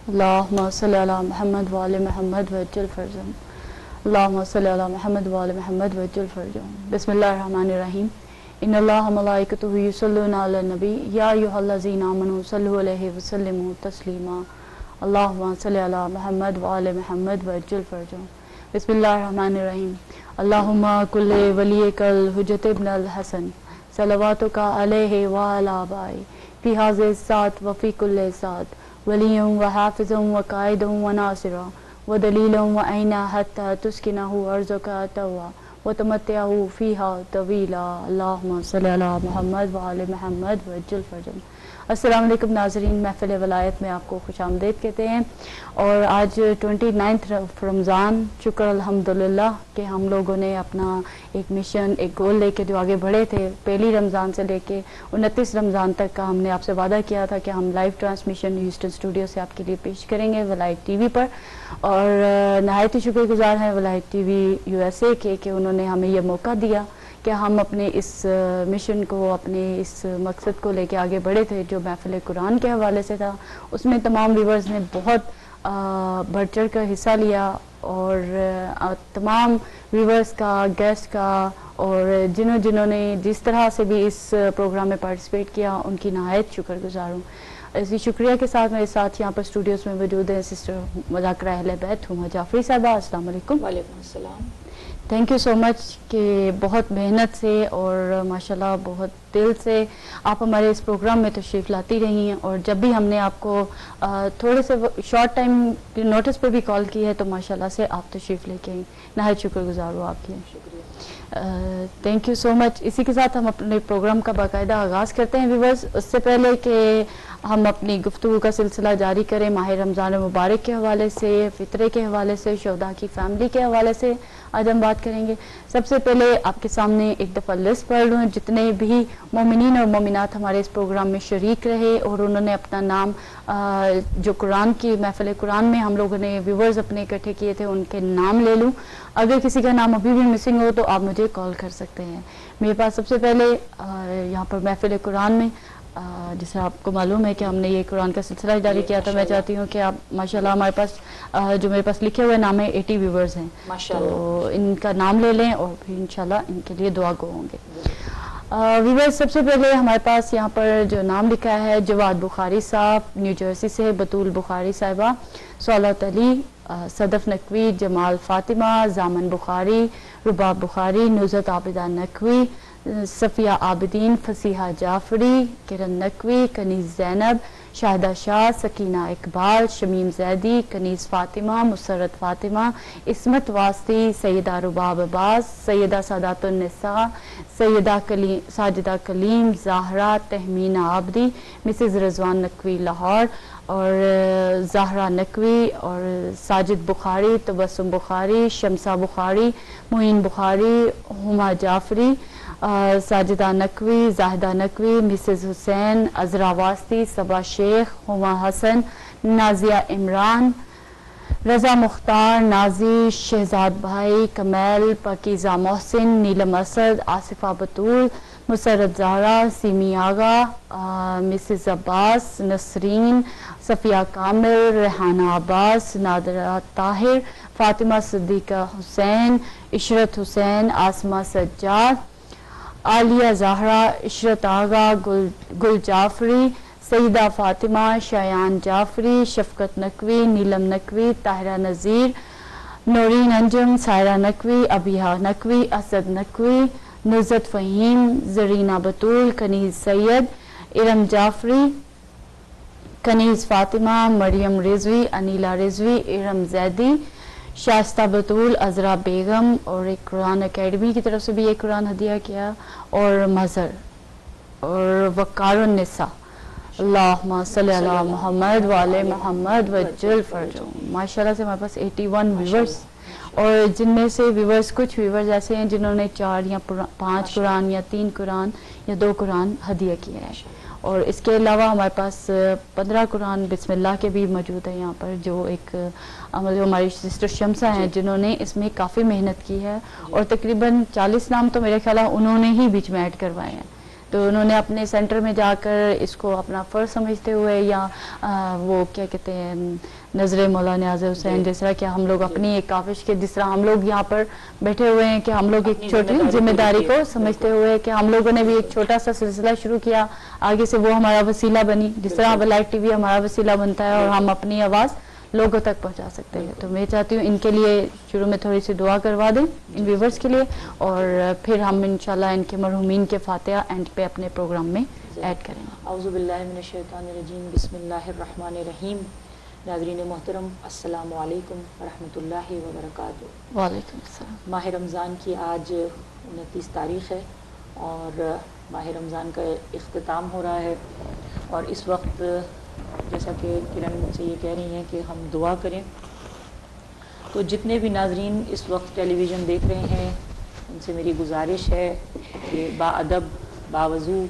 اللہم صلی علی محمد وآل محمد وعجل فرجہم. اللہم صلی علی محمد وآل محمد وعجل فرجہم. بسم اللہ الرحمن الرحیم. ان اللہ ملائکتہ یصلون علی النبی یا ایھا الذین آمنوا صلوا علیہ وسلموا تسلیما. اللہم صلی علی محمد وآل محمد وعجل فرجہم. بسم اللہ الرحمن الرحیم. اللہم کل ولیک الحجۃ ابن الحسن صلواتک علیہ وعلی آبائہ فی ھذہ الساعۃ وفی کل ساعۃ ولی و حافظ و قائد و ناصر و دلیل و عین حتی تسکنہ ارضک طوعا و تمتعہ فیہا طویلا. اللہم صلی علی محمد وآل محمد وعجل فرجہم. السلام علیکم ناظرین، محفل ولایت میں آپ کو خوش آمدید کہتے ہیں. اور آج 29 رمضان، شکر الحمدللہ کہ ہم لوگوں نے اپنا ایک مشن، ایک گول لے کے جو آگے بڑھے تھے، پہلی رمضان سے لے کے 29 رمضان تک کا ہم نے آپ سے وعدہ کیا تھا کہ ہم لائیو ٹرانسمیشن ہیوسٹن اسٹوڈیو سے آپ کے لیے پیش کریں گے ولایت ٹی وی پر. اور نہایت ہی شکر گزار ہیں ولایت T V U S A کے کہ انہوں نے ہمیں یہ موقع دیا کہ ہم اپنے اس مشن کو، اپنے اس مقصد کو لے کے آگے بڑھے تھے جو محفل قرآن کے حوالے سے تھا. اس میں تمام ویورز نے بہت بڑھ چڑھ کر حصہ لیا، اور تمام ویورز کا، گیسٹ کا، اور جنہوں نے جس طرح سے بھی اس پروگرام میں پارٹیسپیٹ کیا ان کی نہایت شکر گزار ہوں. اسی شکریہ کے ساتھ میرے ساتھ یہاں پر اسٹوڈیوز میں موجود ہیں سسٹر مذاکرہ اہل بیت ہما جعفری صاحبہ. السلام علیکم. وعلیکم السلام. تھینک یو سو مچ کہ بہت محنت سے اور ماشاءاللہ بہت دل سے آپ ہمارے اس پروگرام میں تشریف لاتی رہی ہیں، اور جب بھی ہم نے آپ کو تھوڑے سے شارٹ ٹائم نوٹس پہ بھی کال کی ہے تو ماشاءاللہ سے آپ تشریف لے کے آئیں. نہایت شکر گزار ہوں آپ کی. تھینک یو سو مچ. اسی کے ساتھ ہم اپنے پروگرام کا باقاعدہ آغاز کرتے ہیں ویورز. اس سے پہلے کہ ہم اپنی گفتگو کا سلسلہ جاری کریں ماہ رمضان مبارک کے حوالے سے، فطرے کے حوالے سے، شہداء کی فیملی کے حوالے سے آج ہم بات کریں گے. سب سے پہلے آپ کے سامنے ایک دفعہ لسٹ پڑھ لوں جتنے بھی مومنین اور مومنات ہمارے اس پروگرام میں شریک رہے اور انہوں نے اپنا نام جو قرآن کی محفل قرآن میں ہم لوگوں نے ویورز اپنے اکٹھے کیے تھے ان کے نام لے لوں. اگر کسی کا نام ابھی بھی مسنگ ہو تو آپ مجھے کال کر سکتے ہیں. میرے پاس سب سے پہلے یہاں پر محفل قرآن میں جیسے آپ کو معلوم ہے کہ ہم نے یہ قرآن کا سلسلہ جاری کیا تھا. میں چاہتی ہوں کہ آپ ماشاءاللہ ہمارے پاس جو میرے پاس لکھے ہوئے نام ہے 80 ویورز ہیں، تو ان کا نام لے لیں اور پھر انشاءاللہ ان کے لیے دعا گو ہوں گے. ویورز سب سے پہلے ہمارے پاس یہاں پر جو نام لکھا ہے جواد بخاری صاحب نیو جرسی سے، بطول بخاری صاحبہ، سولت علی، صدف نقوی، جمال فاطمہ، زامن بخاری، رباب بخاری، نزہت عابدہ نقوی، صفیہ عابدین، فصیحہ جعفری، کرن نقوی، کنیز زینب، شاہدہ شاہ، سکینہ اقبال، شمیم زیدی، کنیز فاطمہ، مسرت فاطمہ، عصمت واسطی، سیدہ رباب عباس، سیدہ سادات النساء، سیدہ ساجدہ کلیم، زہرا تہمینہ عابدی، مسز رضوان نقوی لاہور، اور زہرا نقوی، اور ساجد بخاری، تبسم بخاری، شمسہ بخاری، معین بخاری، ہما جعفری، ساجدہ نقوی، زاہدہ نقوی، مسز حسین، عذرا واسطی، صبا شیخ، ہما حسن، نازیہ عمران، رضا مختار، نازی، شہزاد بھائی، کمیل، پاکیزہ محسن، نیلم اسد، آصفہ بطول، مسرت زہرا، سیمی آغا، مسز عباس، نسرین، صفیہ کامل، ریحانہ عباس، نادرہ طاہر، فاطمہ صدیقہ حسین، عشرت حسین، آسمہ سجاد، عالیہ زہرا، عشرت آغا، گل جعفری، سیدہ فاطمہ، شایان جعفری، شفقت نقوی، نیلم نقوی، طاہرہ نذیر، نورین انجم، سائرہ نقوی، ابیہا نقوی، اسد نقوی، نزہت فہیم، زرینہ بطول، کنیز سید، ارم جعفری، کنیز فاطمہ، مریم رضوی، انیلہ رضوی، ارم زیدی، شائستہ بطول، عذرا بیگم، اور ایک قرآن اکیڈمی کی طرف سے بھی ایک قرآن ہدیہ کیا، اور مظہر، اور وقار النساء. اللہم صلی علی محمد وعلی محمد وعجل فرجہم. ماشاءاللہ سے ہمارے پاس 81 ویورز، اور جن میں سے ویورز کچھ ویورز ایسے ہیں جنہوں نے 4 یا 5 قرآن یا 3 قرآن یا 2 قرآن ہدیہ کیے ہیں. اور اس کے علاوہ ہمارے پاس 15 قرآن بسم اللہ کے بھی موجود ہیں یہاں پر، جو ایک جو ہماری سسٹر شمسہ ہیں جنہوں نے اس میں کافی محنت کی ہے، اور تقریباً 40 نام تو میرے خیال ہے انہوں نے ہی بیچ میں ایڈ کروائے ہیں. تو انہوں نے اپنے سینٹر میں جا کر اس کو اپنا فرض سمجھتے ہوئے یا وہ کیا کہتے ہیں نظر مولا نیاز حسین، جس طرح کہ ہم لوگ اپنی ایک کاوش کے جس طرح ہم لوگ یہاں پر بیٹھے ہوئے ہیں کہ ہم لوگ ایک چھوٹی ذمہ داری کو سمجھتے ہوئے کہ ہم لوگوں نے بھی ایک چھوٹا سا سلسلہ شروع کیا، آگے سے وہ ہمارا وسیلہ بنی، جس طرح اب لائیو ٹی وی ہمارا وسیلہ بنتا ہے اور ہم اپنی آواز لوگوں تک پہنچا سکتے ہیں. تو میں چاہتی ہوں ان کے لیے شروع میں تھوڑی سی دعا کروا دیں ان ویورز کے لیے، اور پھر ہم انشاءاللہ ان کے مرحومین کے فاتحہ اینڈ پہ اپنے پروگرام میں ایڈ کریں گے. اعوذ باللہ من الشیطان الرجیم، بسم اللہ الرحمن الرحیم. ناظرین محترم، السلام علیکم ورحمۃ اللہ وبرکاتہ. وعلیکم السلام. ماہ رمضان کی آج 29 تاریخ ہے اور ماہ رمضان کا اختتام ہو رہا ہے، اور اس وقت جیسا کہ کرن سے یہ کہہ رہی ہیں کہ ہم دعا کریں، تو جتنے بھی ناظرین اس وقت ٹیلی ویژن دیکھ رہے ہیں ان سے میری گزارش ہے کہ با ادب، باوضو،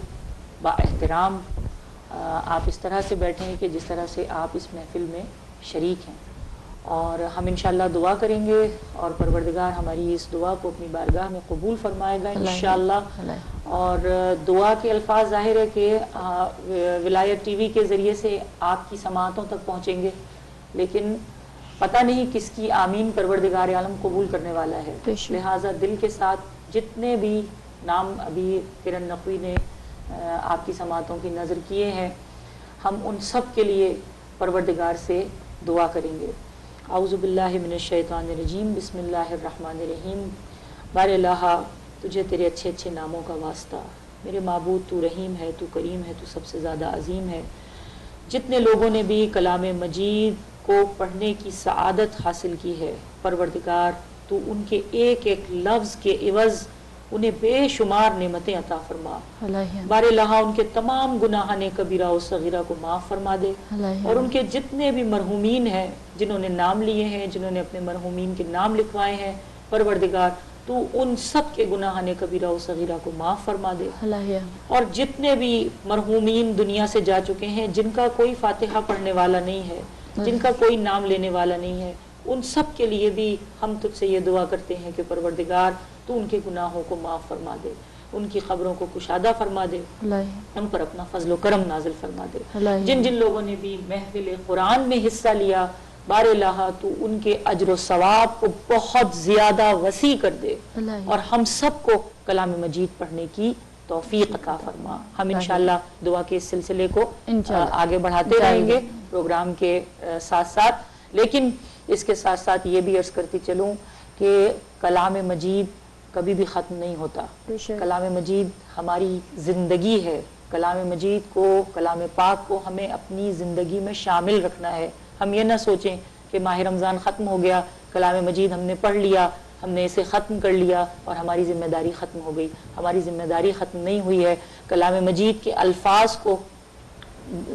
با احترام آپ اس طرح سے بیٹھیں کہ جس طرح سے آپ اس محفل میں شریک ہیں، اور ہم انشاءاللہ دعا کریں گے اور پروردگار ہماری اس دعا کو اپنی بارگاہ میں قبول فرمائے گا انشاءاللہ. اور دعا کے الفاظ ظاہر ہے کہ ولایت ٹی وی کے ذریعے سے آپ کی سماعتوں تک پہنچیں گے، لیکن پتہ نہیں کس کی آمین پروردگار عالم قبول کرنے والا ہے. لہٰذا دل کے ساتھ جتنے بھی نام ابھی کرن نقوی نے آپ کی سماعتوں کی نظر کیے ہیں، ہم ان سب کے لیے پروردگار سے دعا کریں گے. اعوذ باللہ من الشیطان الرجیم، بسم اللہ الرحمن الرحیم. بار الہ، تجھے تیرے اچھے اچھے ناموں کا واسطہ، میرے معبود تو رحیم ہے، تو کریم ہے، تو سب سے زیادہ عظیم ہے. جتنے لوگوں نے بھی کلام مجید کو پڑھنے کی سعادت حاصل کی ہے، پروردگار تو ان کے ایک ایک لفظ کے عوض انہیں بے شمار نعمتیں عطا فرما. بار الہ ان کے تمام گناہان کبیرہ و صغیرہ کو معاف فرما دے، اور ان کے جتنے بھی مرحومین ہیں جنہوں نے نام لیے ہیں، جنہوں نے اپنے مرحومین کے نام لکھوائے ہیں، پروردگار تو ان سب کے گناہان کبیرہ و صغیرہ کو معاف فرما دے. اور جتنے بھی مرحومین دنیا سے جا چکے ہیں جن کا کوئی فاتحہ پڑھنے والا نہیں ہے، جن کا کوئی نام لینے والا نہیں ہے، ان سب کے لیے بھی ہم تجھ سے یہ دعا کرتے ہیں کہ پروردگار تو ان کے گناہوں کو معاف فرما دے، ان کی قبروں کو کشادہ فرما دے، ان پر اپنا فضل و کرم نازل فرما دے. جن جن لوگوں نے بھی محفل قرآن میں حصہ لیا، بار الہ تو ان کے اجر و ثواب کو بہت زیادہ وسیع کر دے، اور ہم سب کو کلام مجید پڑھنے کی توفیق عطا فرما. ہم انشاءاللہ دعا کے اس سلسلے کو آگے بڑھاتے رہیں گے پروگرام کے ساتھ ساتھ، لیکن اس کے ساتھ ساتھ یہ بھی عرض کرتی چلوں کہ کلام مجید کبھی بھی ختم نہیں ہوتا. کلام مجید ہماری زندگی ہے. کلام مجید کو، کلام پاک کو ہمیں اپنی زندگی میں شامل رکھنا ہے. ہم یہ نہ سوچیں کہ ماہ رمضان ختم ہو گیا، کلام مجید ہم نے پڑھ لیا، ہم نے اسے ختم کر لیا اور ہماری ذمہ داری ختم ہو گئی. ہماری ذمہ داری ختم نہیں ہوئی ہے. کلام مجید کے الفاظ کو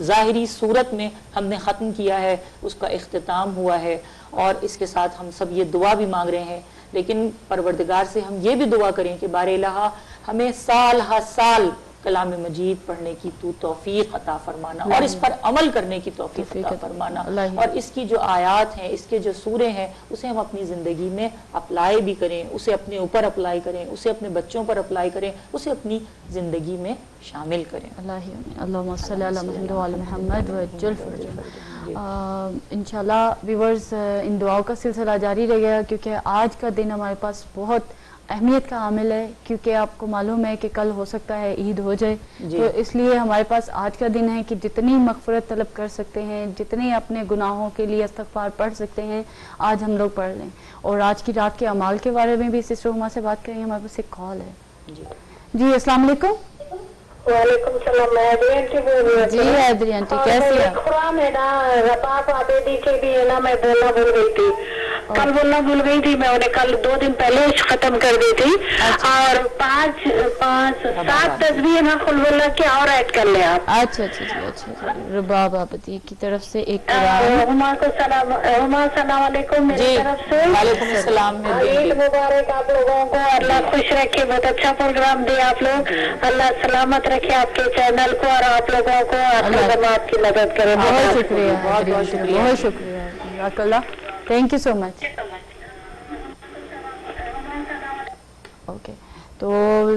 ظاہری صورت میں ہم نے ختم کیا ہے، اس کا اختتام ہوا ہے، اور اس کے ساتھ ہم سب یہ دعا بھی مانگ رہے ہیں، لیکن پروردگار سے ہم یہ بھی دعا کریں کہ بار الہ ہمیں سال ہر سال کلام مجید پڑھنے کی تو توفیق عطا فرمانا، اور اس پر عمل کرنے کی توفیق عطا فرمانا، اور اس کی جو آیات ہیں، اس کے جو سورے ہیں، اسے ہم اپنی زندگی میں اپلائی بھی کریں، اسے اپنے اوپر اپلائی کریں، اسے اپنے بچوں پر اپلائی کریں، اسے اپنی زندگی میں شامل کریں. اللہم صلی علی محمد و علی محمد وعجل فرجہ. انشاءاللہ ویورز ان دعاؤں کا سلسلہ جاری رہے گا، کیونکہ آج کا دن ہمارے پاس بہت اہمیت کا عامل ہے، کیونکہ آپ کو معلوم ہے کہ کل ہو سکتا ہے عید ہو جائے. تو اس لیے ہمارے پاس آج کا دن ہے کہ جتنی مغفرت طلب کر سکتے ہیں، جتنے اپنے گناہوں کے لیے استغفار پڑھ سکتے ہیں، آج ہم لوگ پڑھ لیں. اور آج کی رات کے اعمال کے بارے میں بھی سسٹر ہما سے بات کریں گے. ہمارے پاس ایک کال ہے. جی السلام علیکم. وعلیکم السلام. میں ایدری آنٹی بول رہی ہوں. جی ایدری آنٹی کیسی ہیں؟ قرآن ہے نا رباب آبیدی کے بھی ہے نا، میں بولنا بھول گئی تھی، کل بولنا بھول گئی تھی. میں انہیں کل 2 دن پہلے ختم کر دی تھی. اور 7 تصویر نا قل اللہ کے اور ایڈ کر لیں آپ. اچھا اچھا جی اچھا. رباب آبادی کی طرف سے ایک قرآن. ہما کو سلام. ہما السلام علیکم میری طرف سے. وعلیکم السلام. عید مبارک آپ لوگوں کو. اللہ خوش رکھے. بہت اچھا پروگرام دے آپ لوگ. اللہ سلامت رکھے آپ کے چینل کو اور آپ لوگوں کو. آپ کی مدد کرے. بہت شکریہ بہت شکریہ بہت شکریہ. جزاک اللہ. Thank you so much. Okay. تو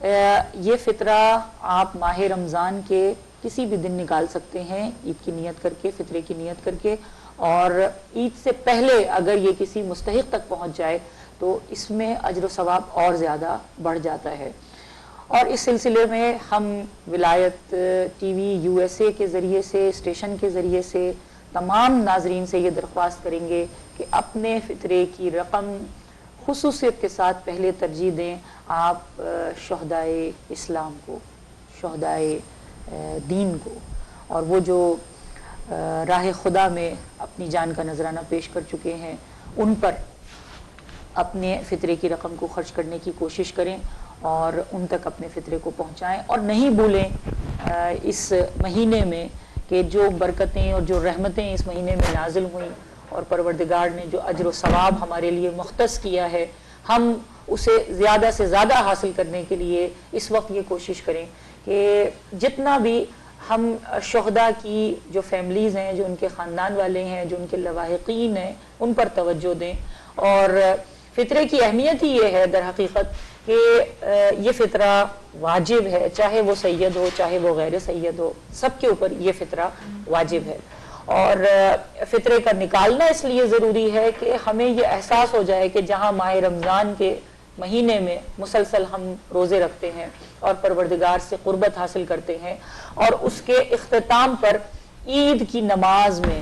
یہ فطرہ آپ ماہ رمضان کے کسی بھی دن نکال سکتے ہیں عید کی نیت کر کے، فطرے کی نیت کر کے، اور عید سے پہلے اگر یہ کسی مستحق تک پہنچ جائے تو اس میں اجر و ثواب اور زیادہ بڑھ جاتا ہے۔ اور اس سلسلے میں ہم ولایت ٹی وی USA کے ذریعے سے، اسٹیشن کے ذریعے سے تمام ناظرین سے یہ درخواست کریں گے کہ اپنے فطرے کی رقم خصوصیت کے ساتھ پہلے ترجیح دیں آپ شہدائے اسلام کو، شہدائے دین کو، اور وہ جو راہ خدا میں اپنی جان کا نذرانہ پیش کر چکے ہیں ان پر اپنے فطرے کی رقم کو خرچ کرنے کی کوشش کریں اور ان تک اپنے فطرے کو پہنچائیں، اور نہیں بھولیں اس مہینے میں کہ جو برکتیں اور جو رحمتیں اس مہینے میں نازل ہوئیں اور پروردگار نے جو اجر و ثواب ہمارے لیے مختص کیا ہے، ہم اسے زیادہ سے زیادہ حاصل کرنے کے لیے اس وقت یہ کوشش کریں کہ جتنا بھی ہم شہداء کی جو فیملیز ہیں، جو ان کے خاندان والے ہیں، جو ان کے لواحقین ہیں، ان پر توجہ دیں۔ اور فطرے کی اہمیت ہی یہ ہے در حقیقت کہ یہ فطرہ واجب ہے، چاہے وہ سید ہو چاہے وہ غیر سید ہو، سب کے اوپر یہ فطرہ واجب ہے۔ اور فطرے کا نکالنا اس لیے ضروری ہے کہ ہمیں یہ احساس ہو جائے کہ جہاں ماہ رمضان کے مہینے میں مسلسل ہم روزے رکھتے ہیں اور پروردگار سے قربت حاصل کرتے ہیں، اور اس کے اختتام پر عید کی نماز میں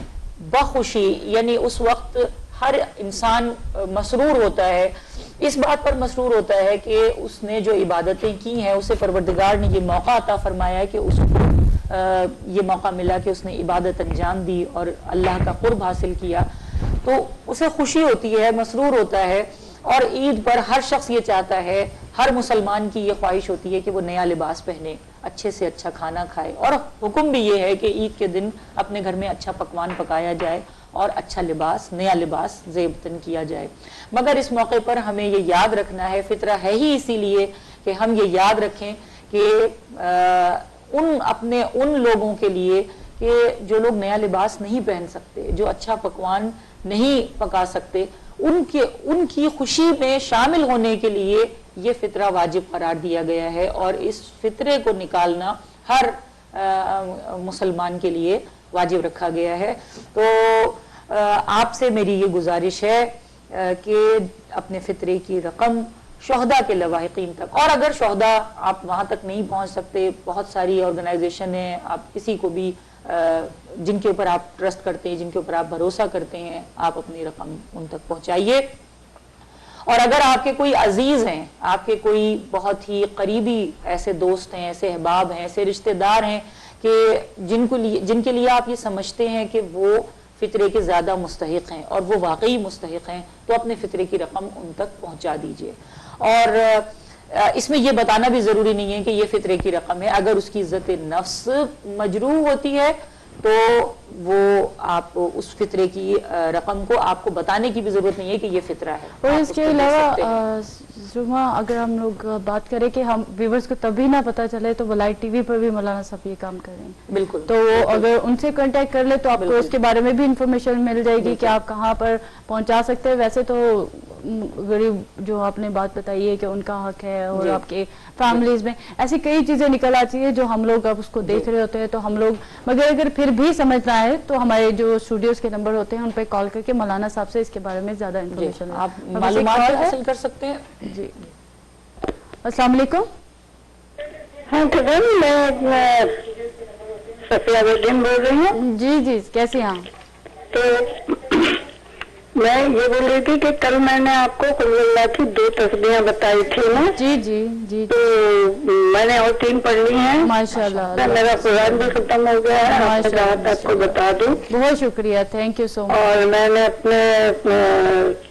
بخوشی، یعنی اس وقت ہر انسان مسرور ہوتا ہے، اس بات پر مسرور ہوتا ہے کہ اس نے جو عبادتیں کی ہیں اسے پروردگار نے یہ موقع عطا فرمایا ہے کہ اس کو یہ موقع ملا کہ اس نے عبادت انجام دی اور اللہ کا قرب حاصل کیا، تو اسے خوشی ہوتی ہے، مسرور ہوتا ہے۔ اور عید پر ہر شخص یہ چاہتا ہے، ہر مسلمان کی یہ خواہش ہوتی ہے کہ وہ نیا لباس پہنے، اچھے سے اچھا کھانا کھائے، اور حکم بھی یہ ہے کہ عید کے دن اپنے گھر میں اچھا پکوان پکایا جائے اور اچھا لباس، نیا لباس زیبتن کیا جائے۔ مگر اس موقع پر ہمیں یہ یاد رکھنا ہے، فطرہ ہے ہی اسی لیے کہ ہم یہ یاد رکھیں کہ ان لوگوں کے لیے کہ جو لوگ نیا لباس نہیں پہن سکتے، جو اچھا پکوان نہیں پکا سکتے، ان کی خوشی میں شامل ہونے کے لیے یہ فطرہ واجب قرار دیا گیا ہے، اور اس فطرے کو نکالنا ہر مسلمان کے لیے واجب رکھا گیا ہے۔ تو آپ سے میری یہ گزارش ہے کہ اپنے فطرے کی رقم شہداء کے لواحقین تک، اور اگر شہداء آپ وہاں تک نہیں پہنچ سکتے، بہت ساری آرگنائزیشن ہیں، آپ کسی کو بھی جن کے اوپر آپ ٹرسٹ کرتے ہیں، جن کے اوپر آپ بھروسہ کرتے ہیں، آپ اپنی رقم ان تک پہنچائیے۔ اور اگر آپ کے کوئی عزیز ہیں، آپ کے کوئی بہت ہی قریبی ایسے دوست ہیں، ایسے احباب ہیں، ایسے رشتہ دار ہیں کہ جن کے لیے آپ یہ سمجھتے ہیں کہ وہ فطرے کے زیادہ مستحق ہیں اور وہ واقعی مستحق ہیں، تو اپنے فطرے کی رقم ان تک پہنچا دیجئے۔ اور اس میں یہ بتانا بھی ضروری نہیں ہے کہ یہ فطرے کی رقم ہے، اگر اس کی عزت نفس مجروح ہوتی ہے تو وہ آپ اس فطرے کی رقم کو آپ کو بتانے کی بھی ضرورت نہیں ہے کہ یہ فطرہ ہے۔ اور اس کے علاوہ سما اگر ہم لوگ بات کریں کہ ہم ویورز کو تبھی نہ پتہ چلے تو ولایت ٹی وی پر بھی مولانا صاحب یہ کام کر رہے ہیں، بالکل، تو اگر ان سے کانٹیکٹ کر لے تو آپ کو اس کے بارے میں بھی انفارمیشن مل جائے گی کہ آپ کہاں پر پہنچا سکتے ہیں۔ ویسے تو غریب جو آپ نے بات بتائی ہے کہ ان کا حق ہے، اور آپ کے فیملیز میں ایسی کئی چیزیں نکل آتی ہیں جو ہم لوگ اب اس کو دیکھ رہے ہوتے ہیں، تو ہم لوگ مگر اگر پھر بھی سمجھنا ہے تو ہمارے جو اسٹوڈیوز کے نمبر ہوتے ہیں ان پہ کال کر کے مولانا صاحب سے اس کے بارے میں زیادہ انفارمیشن آپ معلومات حاصل کر سکتے ہیں۔ جی السلام علیکم۔ ہاں میں صفیہ بیگم بول رہی ہوں۔ جی جی کیسے ہیں؟ تو میں یہ بول رہی تھی کہ کل میں نے آپ کو قل اللہ کی 2 تسبیحیں بتائی تھی نا، جی جی جی تو میں نے اور 3 پڑھ لی ہیں ماشاءاللہ، میرا قرآن بھی ختم ہو گیا ہے، آپ کو بتا دوں۔ بہت شکریہ، تھینک یو سو مچ۔ اور میں نے اپنے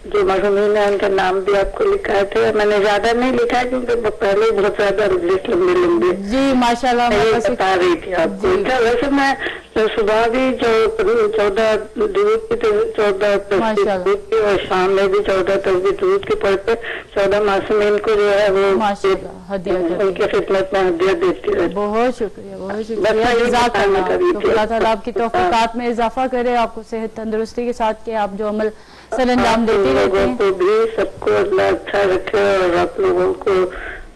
جو مرحومین ہیں ان کے نام بھی آپ کو لکھائے تھے، میں نے زیادہ نہیں لکھا کیونکہ پہلے بہت زیادہ لسٹ لمبی جی ماشاءاللہ میں بتا رہی تھی آپ کو۔ ویسے میں صبح بھی جو 14 دودھ کی 14 دودھ کی، اور شام میں بھی 14 تسبیح دودھ کی پڑھ کے 14 معصومین کو جو ہے وہ ان کی خدمت میں ہدیہ دیتی ہے۔ بہت شکریہ، بہت شکریہ، جزاک اللہ۔ تو اللہ تعالیٰ آپ کی توفیقات میں اضافہ کرے، آپ کو صحت تندرستی کے ساتھ کہ آپ جو عمل سر انجام دیتی رہتے ہیں۔ لوگوں کو بھی سب کو اللہ اچھا رکھے، اور آپ لوگوں کو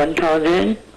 1000,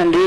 100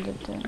100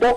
2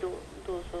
200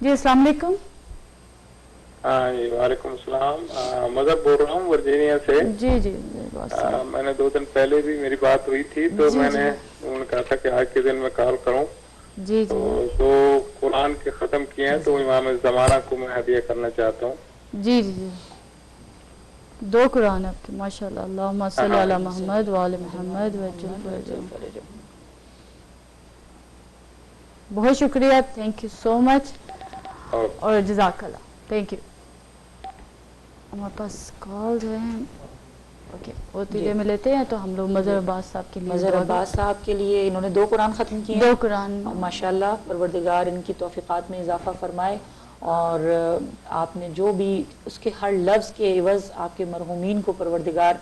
جی السلام علیکم. ہاں جی وعلیکم السلام. مذہب بول رہا ہوں ورجینیا سے. جی جی میں نے 2 دن پہلے بھی میری بات ہوئی تھی تو میں نے انہوں نے کہا تھا کہ آج کے دن میں کال کروں. جی تو 2 قرآن کے ختم کیے ہیں تو امام زمانہ کو میں ہدیہ کرنا چاہتا ہوں. جی جی جی 2 قرآن آپ کے ماشاء اللہ. اللہم صلی علی محمد وآل محمد وجل. بہت شکریہ. تھینک یو سو مچ اور جزاک اللہ. Thank you. ہمارے پاس کال جو ہیں اوکے ہوتی دیر میں لیتے ہیں تو ہم لوگ مظہر عباس صاحب کے لیے مظہر عباس صاحب کے لیے انہوں نے 2 قرآن ختم کیے ہیں. 2 قرآن ماشاءاللہ پروردگار ان کی توفیقات میں اضافہ فرمائے اور آپ نے جو بھی اس کے ہر لفظ کے عوض آپ کے مرحومین کو پروردگار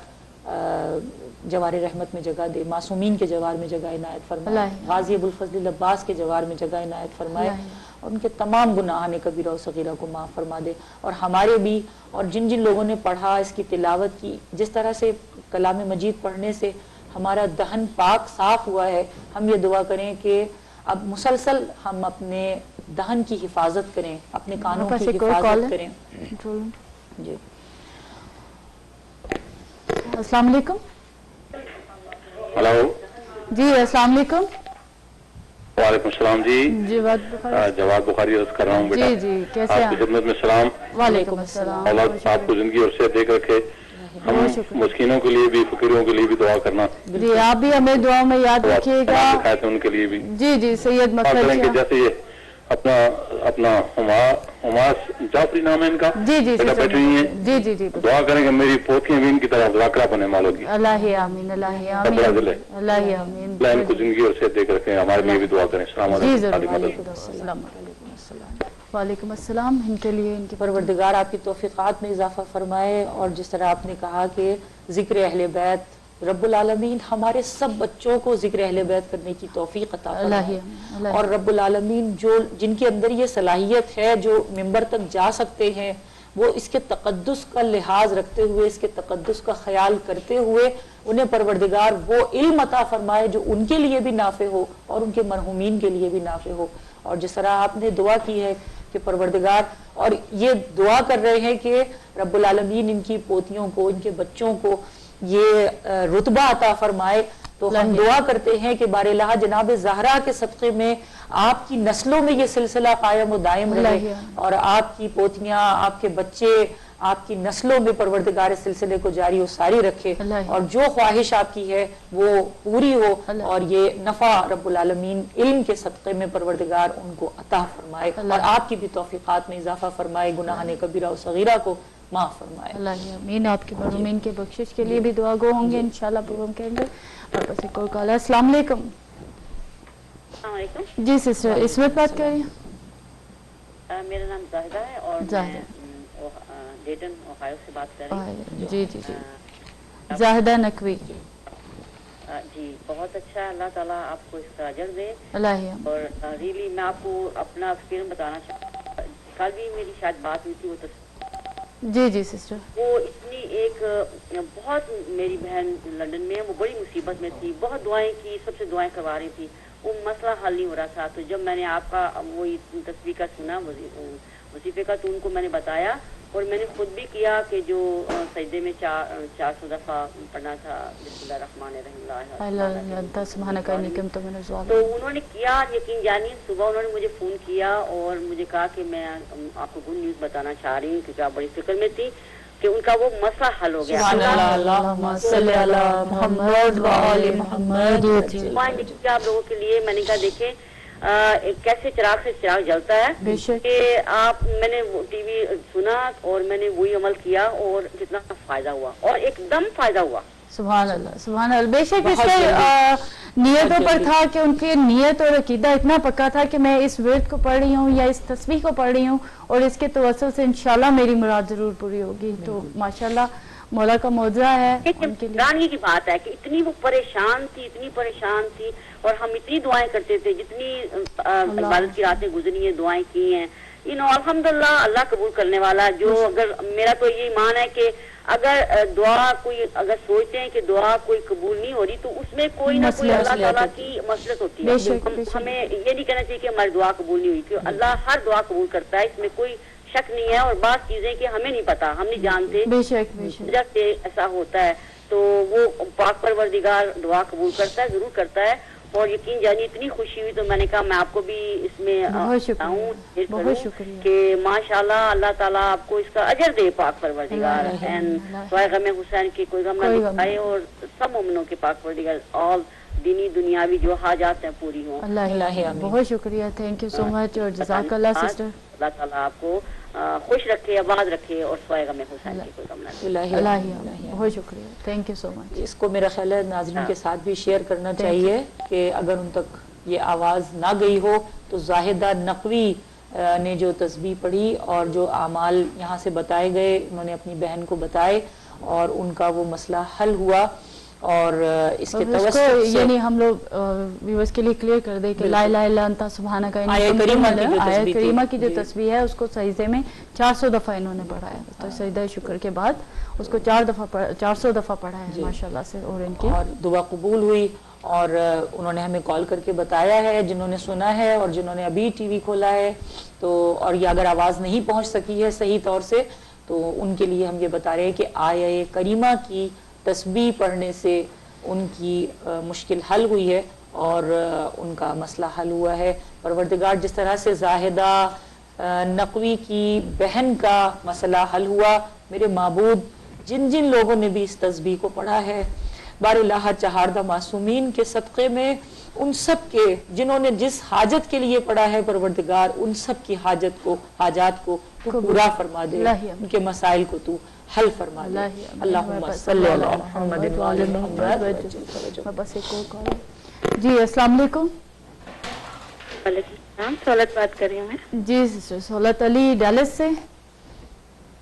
جوار رحمت میں جگہ دے. معصومین کے جوار میں جگہ عنایت فرمائے. غازی ابوالفضل عباس کے جوار میں جگہ عنایت فرمائے اور ان کے تمام گناہان کبیرہ و صغیرہ کو معاف فرما دے. اور ہمارے بھی اور جن جن لوگوں نے پڑھا اس کی تلاوت کی, جس طرح سے کلام مجید پڑھنے سے ہمارا دہن پاک صاف ہوا ہے, ہم یہ دعا کریں کہ اب مسلسل ہم اپنے دہن کی حفاظت کریں, اپنے کانوں کی حفاظت کریں. جی السلام علیکم. ہلو جی السلام علیکم. وعلیکم السلام. جی جواد بخاری عرض کر رہا ہوں بیٹا. جی جی کیسے آپ کی خدمت میں سلام. وعلیکم السلام. اللہ آپ کو زندگی اور صحت دیکھ رکھے. ہم مسکینوں کے لیے بھی فقیروں کے لیے بھی دعا کرنا. جی آپ بھی ہمیں دعا میں یاد رکھیے گا. ان کے لیے بھی جی جی سید مکھر جیسے یہ اپنا حماس جعفری نام ہے ان کا. جی جی بیٹا بیٹھی ہوئی ہیں. جی جی جی دعا کریں کہ میری پوتیاں بھی ان کی طرح ذاکرہ بنے مالو کی. اللہ آمین. اللہ آمین. اللہ آمین. اللہ ان کو زندگی اور صحت دیکھ رکھیں. ہمارے لیے بھی دعا کریں. السلام جی علیکم. ضرور. وعلیکم السلام. وعلیکم السلام. ان کے لیے ان کی پروردگار آپ کی توفیقات میں اضافہ فرمائے. اور جس طرح آپ نے کہا کہ ذکر اہل بیت, رب العالمین ہمارے سب بچوں کو ذکر اہل بیت کرنے کی توفیق عطا فرمائے. اور رب العالمین جن کے اندر یہ صلاحیت ہے, جو ممبر تک جا سکتے ہیں, وہ اس کے تقدس کا لحاظ رکھتے ہوئے, اس کے تقدس کا خیال کرتے ہوئے انہیں پروردگار وہ علم عطا فرمائے جو ان کے لیے بھی نافع ہو اور ان کے مرحومین کے لیے بھی نافع ہو. اور جس طرح آپ نے دعا کی ہے کہ پروردگار, اور یہ دعا کر رہے ہیں کہ رب العالمین ان کی پوتیوں کو, ان کے بچوں کو یہ رتبہ عطا فرمائے, تو ہم دعا کرتے ہیں کہ بار الہ جناب زہرا کے صدقے میں آپ کی نسلوں میں یہ سلسلہ قائم و دائم رہے, اور آپ کی پوتیاں, آپ کے بچے, آپ کی نسلوں میں پروردگار اس سلسلے کو جاری و ساری رکھے, اور جو خواہش آپ کی ہے وہ پوری ہو, اور یہ نفع رب العالمین علم کے صدقے میں پروردگار ان کو عطا فرمائے, اور آپ کی بھی توفیقات میں اضافہ فرمائے, گناہان کبیرہ و صغیرہ کو معاف فرمائے. اللہ آمین. آپ کے مرحومین کے بخشش کے لیے بھی دعا گو ہوں گے انشاءاللہ پروگرام کے اندر. اور بس ایک اور کال ہے. السلام علیکم. السلام علیکم. جی سسٹر اس وقت بات کر رہی ہیں. میرا نام زاہدہ ہے اور میں ڈیٹن اوہایو سے بات کر رہی ہوں. جی جی جی زاہدہ نقوی. جی بہت اچھا. اللہ تعالیٰ آپ کو اس کا اجر دے. اللہ. اور ریلی میں آپ کو اپنا ایکسپیرینس بتانا چاہتا ہوں. کل بھی میری شاید بات ہوئی تھی, وہ جی جی سسٹر. وہ اتنی ایک بہت, میری بہن لندن میں, وہ بڑی مصیبت میں تھی, بہت دعائیں کی, سب سے دعائیں کروا رہی تھی, وہ مسئلہ حل نہیں ہو رہا تھا. تو جب میں نے آپ کا وہ تصویر کا سنا وظیفے کا, تو ان کو میں نے بتایا, اور میں نے خود بھی کیا کہ جو سجدے میں 400 دفعہ پڑھنا تھا بسم اللہ الرحمن الرحیم, تو انہوں نے کیا. یقین جانیے صبح انہوں نے مجھے فون کیا اور مجھے کہا کہ میں آپ کو گڈ نیوز بتانا چاہ رہی ہوں, کیونکہ آپ بڑی فکر میں تھی کہ ان کا وہ مسئلہ حل ہو گیا. آپ لوگوں کے لیے میں نے کہا دیکھیں کیسے چراغ سے چراغ جلتا ہے, کہ آپ, میں نے ٹی وی سنا اور میں نے وہی عمل کیا اور کتنا فائدہ ہوا, اور ایک دم فائدہ ہوا. سبحان اللہ سبحان اللہ. بے شک اس کے نیتوں پر تھا کہ ان کی نیت اور عقیدہ اتنا پکا تھا کہ میں اس ورد کو پڑھ رہی ہوں یا اس تسبیح کو پڑھ رہی ہوں, اور اس کے توسل سے انشاءاللہ میری مراد ضرور پوری ہوگی. تو ماشاءاللہ مولا کا معجزہ ہے ان کے لیے. حیرانی کی بات ہے کہ اتنی وہ پریشان تھی, اتنی پریشان تھی, اور ہم اتنی دعائیں کرتے تھے, جتنی عبادت کی راتیں گزری ہیں, دعائیں کی ہیں, الحمدللہ اللہ قبول کرنے والا. جو اگر میرا تو یہ ایمان ہے کہ اگر دعا کوئی اگر سوچتے ہیں کہ دعا کوئی قبول نہیں ہو رہی تو اس میں کوئی نہ کوئی اللہ تعالیٰ کی مصلحت ہوتی ہے. ہمیں یہ نہیں کہنا چاہیے کہ ہماری دعا قبول نہیں ہوئی, کیونکہ اللہ ہر دعا قبول کرتا ہے, اس میں کوئی شک نہیں ہے. اور بعض چیزیں کہ ہمیں نہیں پتا, ہم نہیں جانتے وجہ سے ایسا ہوتا ہے, تو وہ پاک پروردگار دعا قبول کرتا ہے, ضرور کرتا ہے. اور یقین جانی اتنی خوشی ہوئی تو میں نے کہا میں آپ کو بھی اس میں آؤں کہ ماشاءاللہ اللہ تعالیٰ آپ کو اس کا اجر دے پاک پروردگار, سوائے غم حسین کی کوئی غم نہ دکھائے, اور سب مومنوں کے پاک پروردگار آل دینی دنیاوی جو حاجات ہیں پوری ہوں. اللہ بہت شکریہ, تھینک یو سو مچ, اور جزاک اللہ سسٹر. اللہ تعالیٰ آپ کو خوش رکھے, آباد رکھے, اور سوائے غم حسین کی کوئی غم نہ دے. اللہ بہت شکریہ, تھینک یو سو مچ. اس کو میرا خیال ہے ناظرین کے ساتھ بھی شیئر کرنا چاہیے کہ اگر ان تک یہ آواز نہ گئی ہو تو زاہدہ نقوی نے جو تسبیح پڑھی اور جو اعمال یہاں سے بتائے گئے, انہوں نے اپنی بہن کو بتائے اور ان کا وہ مسئلہ حل ہوا. اور اس کے توسط سے یعنی ہم لوگ ویورز کے لیے کلیئر کر دیں کہ لا الہ الا انت سبحانک آیت کریمہ کی جو تسبیح ہے اس کو سجدے میں 400 دفعہ انہوں نے پڑھا ہے. تو سجدہ شکر کے بعد اس کو 400 دفعہ پڑھا ہے ماشاءاللہ سے, اور ان کی اور دعا قبول ہوئی. اور انہوں نے ہمیں کال کر کے بتایا ہے, جنہوں نے سنا ہے اور جنہوں نے ابھی ٹی وی کھولا ہے تو, اور یہ اگر آواز نہیں پہنچ سکی ہے صحیح طور سے, تو ان کے لیے ہم یہ بتا رہے ہیں کہ آیہ کریمہ کی تسبیح پڑھنے سے ان کی مشکل حل ہوئی ہے اور ان کا مسئلہ حل ہوا ہے. پروردگار جس طرح سے زاہدہ نقوی کی بہن کا مسئلہ حل ہوا, میرے معبود جن جن لوگوں نے بھی اس تسبیح کو پڑھا ہے بار الہ چہاردہ معصومین کے صدقے میں, ان سب کے جنہوں نے جس حاجت کے لیے پڑھا ہے پروردگار ان سب کی حاجات کو تو پورا فرما دے, ان کے مسائل کو تو حل فرما دے. اللہم صلی اللہ محمد وعلی محمد. جی السلام علیکم. وعلیکم السلام, سہولت بات کر رہی ہوں میں. جی سسٹر سہولت علی ڈیلس سے.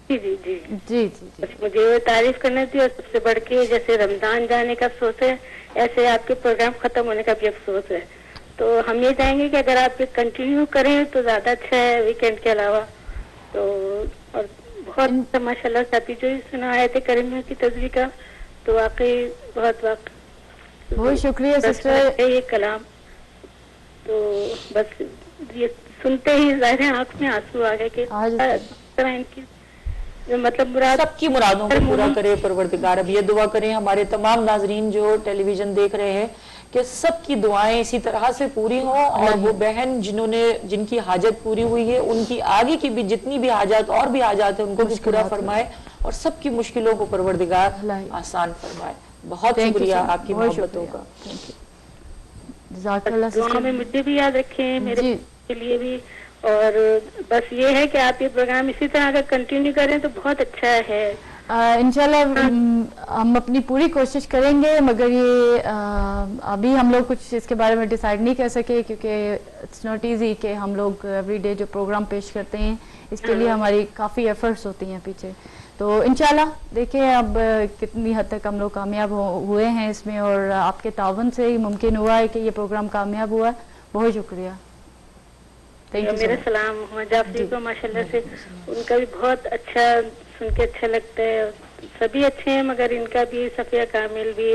جی جی جی جی جی جی مجھے وہ تعریف کرنی تھی, اور سب سے بڑھ کے جیسے رمضان جانے کا افسوس ہے ایسے آپ کے پروگرام ختم ہونے کا بھی افسوس ہے. تو ہم یہ چاہیں گے کہ اگر آپ یہ کنٹینیو کریں تو زیادہ اچھا ہے ویکینڈ کے علاوہ. تو اور بہت ماشاء اللہ سے جو سنا آیت کریمہ کی تسبیح کا تو واقعی بہت شکریہ سسٹر. یہ کلام تو بس یہ سنتے ہی ظاہر ہے آنکھ میں آنسو آ گئے کہ طرح ان کی مطلب مراد سب کی مرادوں کو پورا کرے پروردگار. اب یہ دعا کریں ہمارے تمام ناظرین جو ٹیلی ویژن دیکھ رہے ہیں کہ سب کی دعائیں اسی طرح سے پوری ہوں, اور وہ بہن جن کی حاجت پوری ہوئی ہے ان کی آگے کی بھی جتنی بھی حاجات اور بھی حاجات ہیں ان کو بھی پورا فرمائے, اور سب کی مشکلوں کو پروردگار آسان فرمائے. بہت شکریہ آپ کی محبتوں کا. جزاک اللہ. دعا میں مجھے بھی یاد رکھیں, میرے کے لیے بھی. اور بس یہ ہے کہ آپ یہ پروگرام اسی طرح اگر کنٹینیو کریں تو بہت اچھا ہے. انشاءاللہ ہم اپنی پوری کوشش کریں گے, مگر یہ ابھی ہم لوگ کچھ اس کے بارے میں ڈیسائیڈ نہیں کر سکے کیونکہ اٹس ناٹ ایزی کہ ہم لوگ ایوری ڈے جو پروگرام پیش کرتے ہیں اس کے لیے ہماری کافی ایفرٹس ہوتی ہیں پیچھے. تو انشاءاللہ دیکھیں اب کتنی حد تک ہم لوگ کامیاب ہوئے ہیں اس میں, اور آپ کے تعاون سے ہی ممکن ہوا ہے کہ یہ پروگرام کامیاب ہوا ہے. بہت شکریہ. میرا سلام محمد جعفری کو ماشاءاللہ سے, ان کا بھی بہت اچھا سن کے اچھا لگتا ہے. سبھی اچھے ہیں مگر ان کا بھی, صفیہ کامل بھی,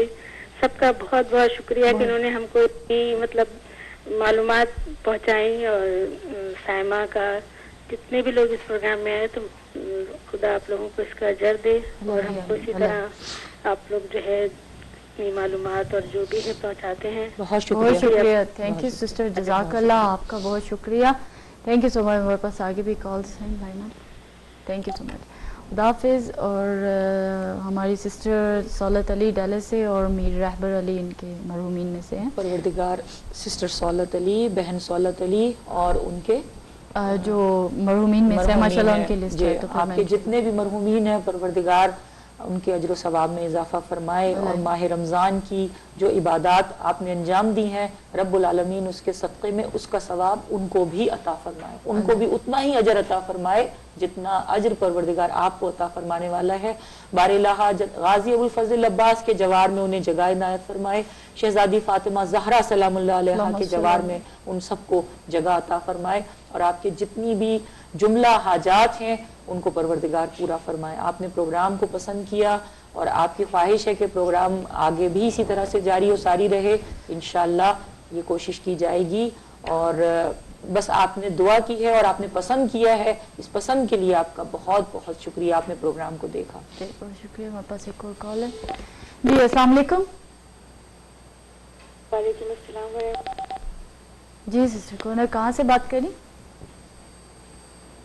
سب کا بہت بہت شکریہ کہ انہوں نے ہم کو اتنی مطلب معلومات پہنچائیں. اور سائمہ کا جتنے بھی لوگ اس پروگرام میں آئے تو خدا آپ لوگوں کو اس کا اجر دے, اور ہم کو اسی طرح آپ لوگ جو ہے اتنی معلومات اور جو بھی ہے پہنچاتے ہیں. بہت شکریہ. تھینک یو سسٹر, جزاک اللہ, آپ کا بہت شکریہ. تھینک یو سو مچ. ہمارے پاس آگے بھی کالز ہیں بھائی نا. تھینک یو سو مچ. خدا حافظ. اور ہماری سسٹر سہولت علی ڈیلس سے اور میر رہبر علی ان کے مرحومین میں سے ہیں. پروردگار سسٹر سہولت علی, بہن سہولت علی اور ان کے جو مرحومین میں سے ماشاءاللہ ان کی لسٹ ہے. تو آپ کے جتنے بھی مرحومین ہیں پروردگار ان کے اجر و ثواب میں اضافہ فرمائے, اور ماہ رمضان کی جو عبادات آپ نے انجام دی ہیں رب العالمین اس کے صدقے میں اس کا ثواب ان کو بھی عطا فرمائے, ان کو بھی اتنا ہی اجر عطا فرمائے جتنا اجر پروردگار آپ کو عطا فرمانے والا ہے. بار الہ غازی ابو الفضل عباس کے جوار میں انہیں جگہ عنایت فرمائے, شہزادی فاطمہ زہرا سلام اللہ علیہا کے جوار میں ان سب کو جگہ عطا فرمائے, اور آپ کے جتنی بھی جملہ حاجات ہیں ان کو پروردگار پورا فرمائے. آپ نے پروگرام کو پسند کیا اور آپ کی خواہش ہے کہ پروگرام آگے بھی اسی طرح سے جاری و ساری رہے. انشاءاللہ یہ کوشش کی جائے گی اور بس آپ نے دعا کی ہے اور آپ نے پسند کیا ہے. اس پسند کے لیے آپ کا بہت بہت شکریہ. آپ نے پروگرام کو دیکھا. بہت شکریہ. ہمارے پاس ایک اور کال ہے. جی السلام علیکم. وعلیکم السلام. جی سسٹر کون ہے, کہاں سے بات کری؟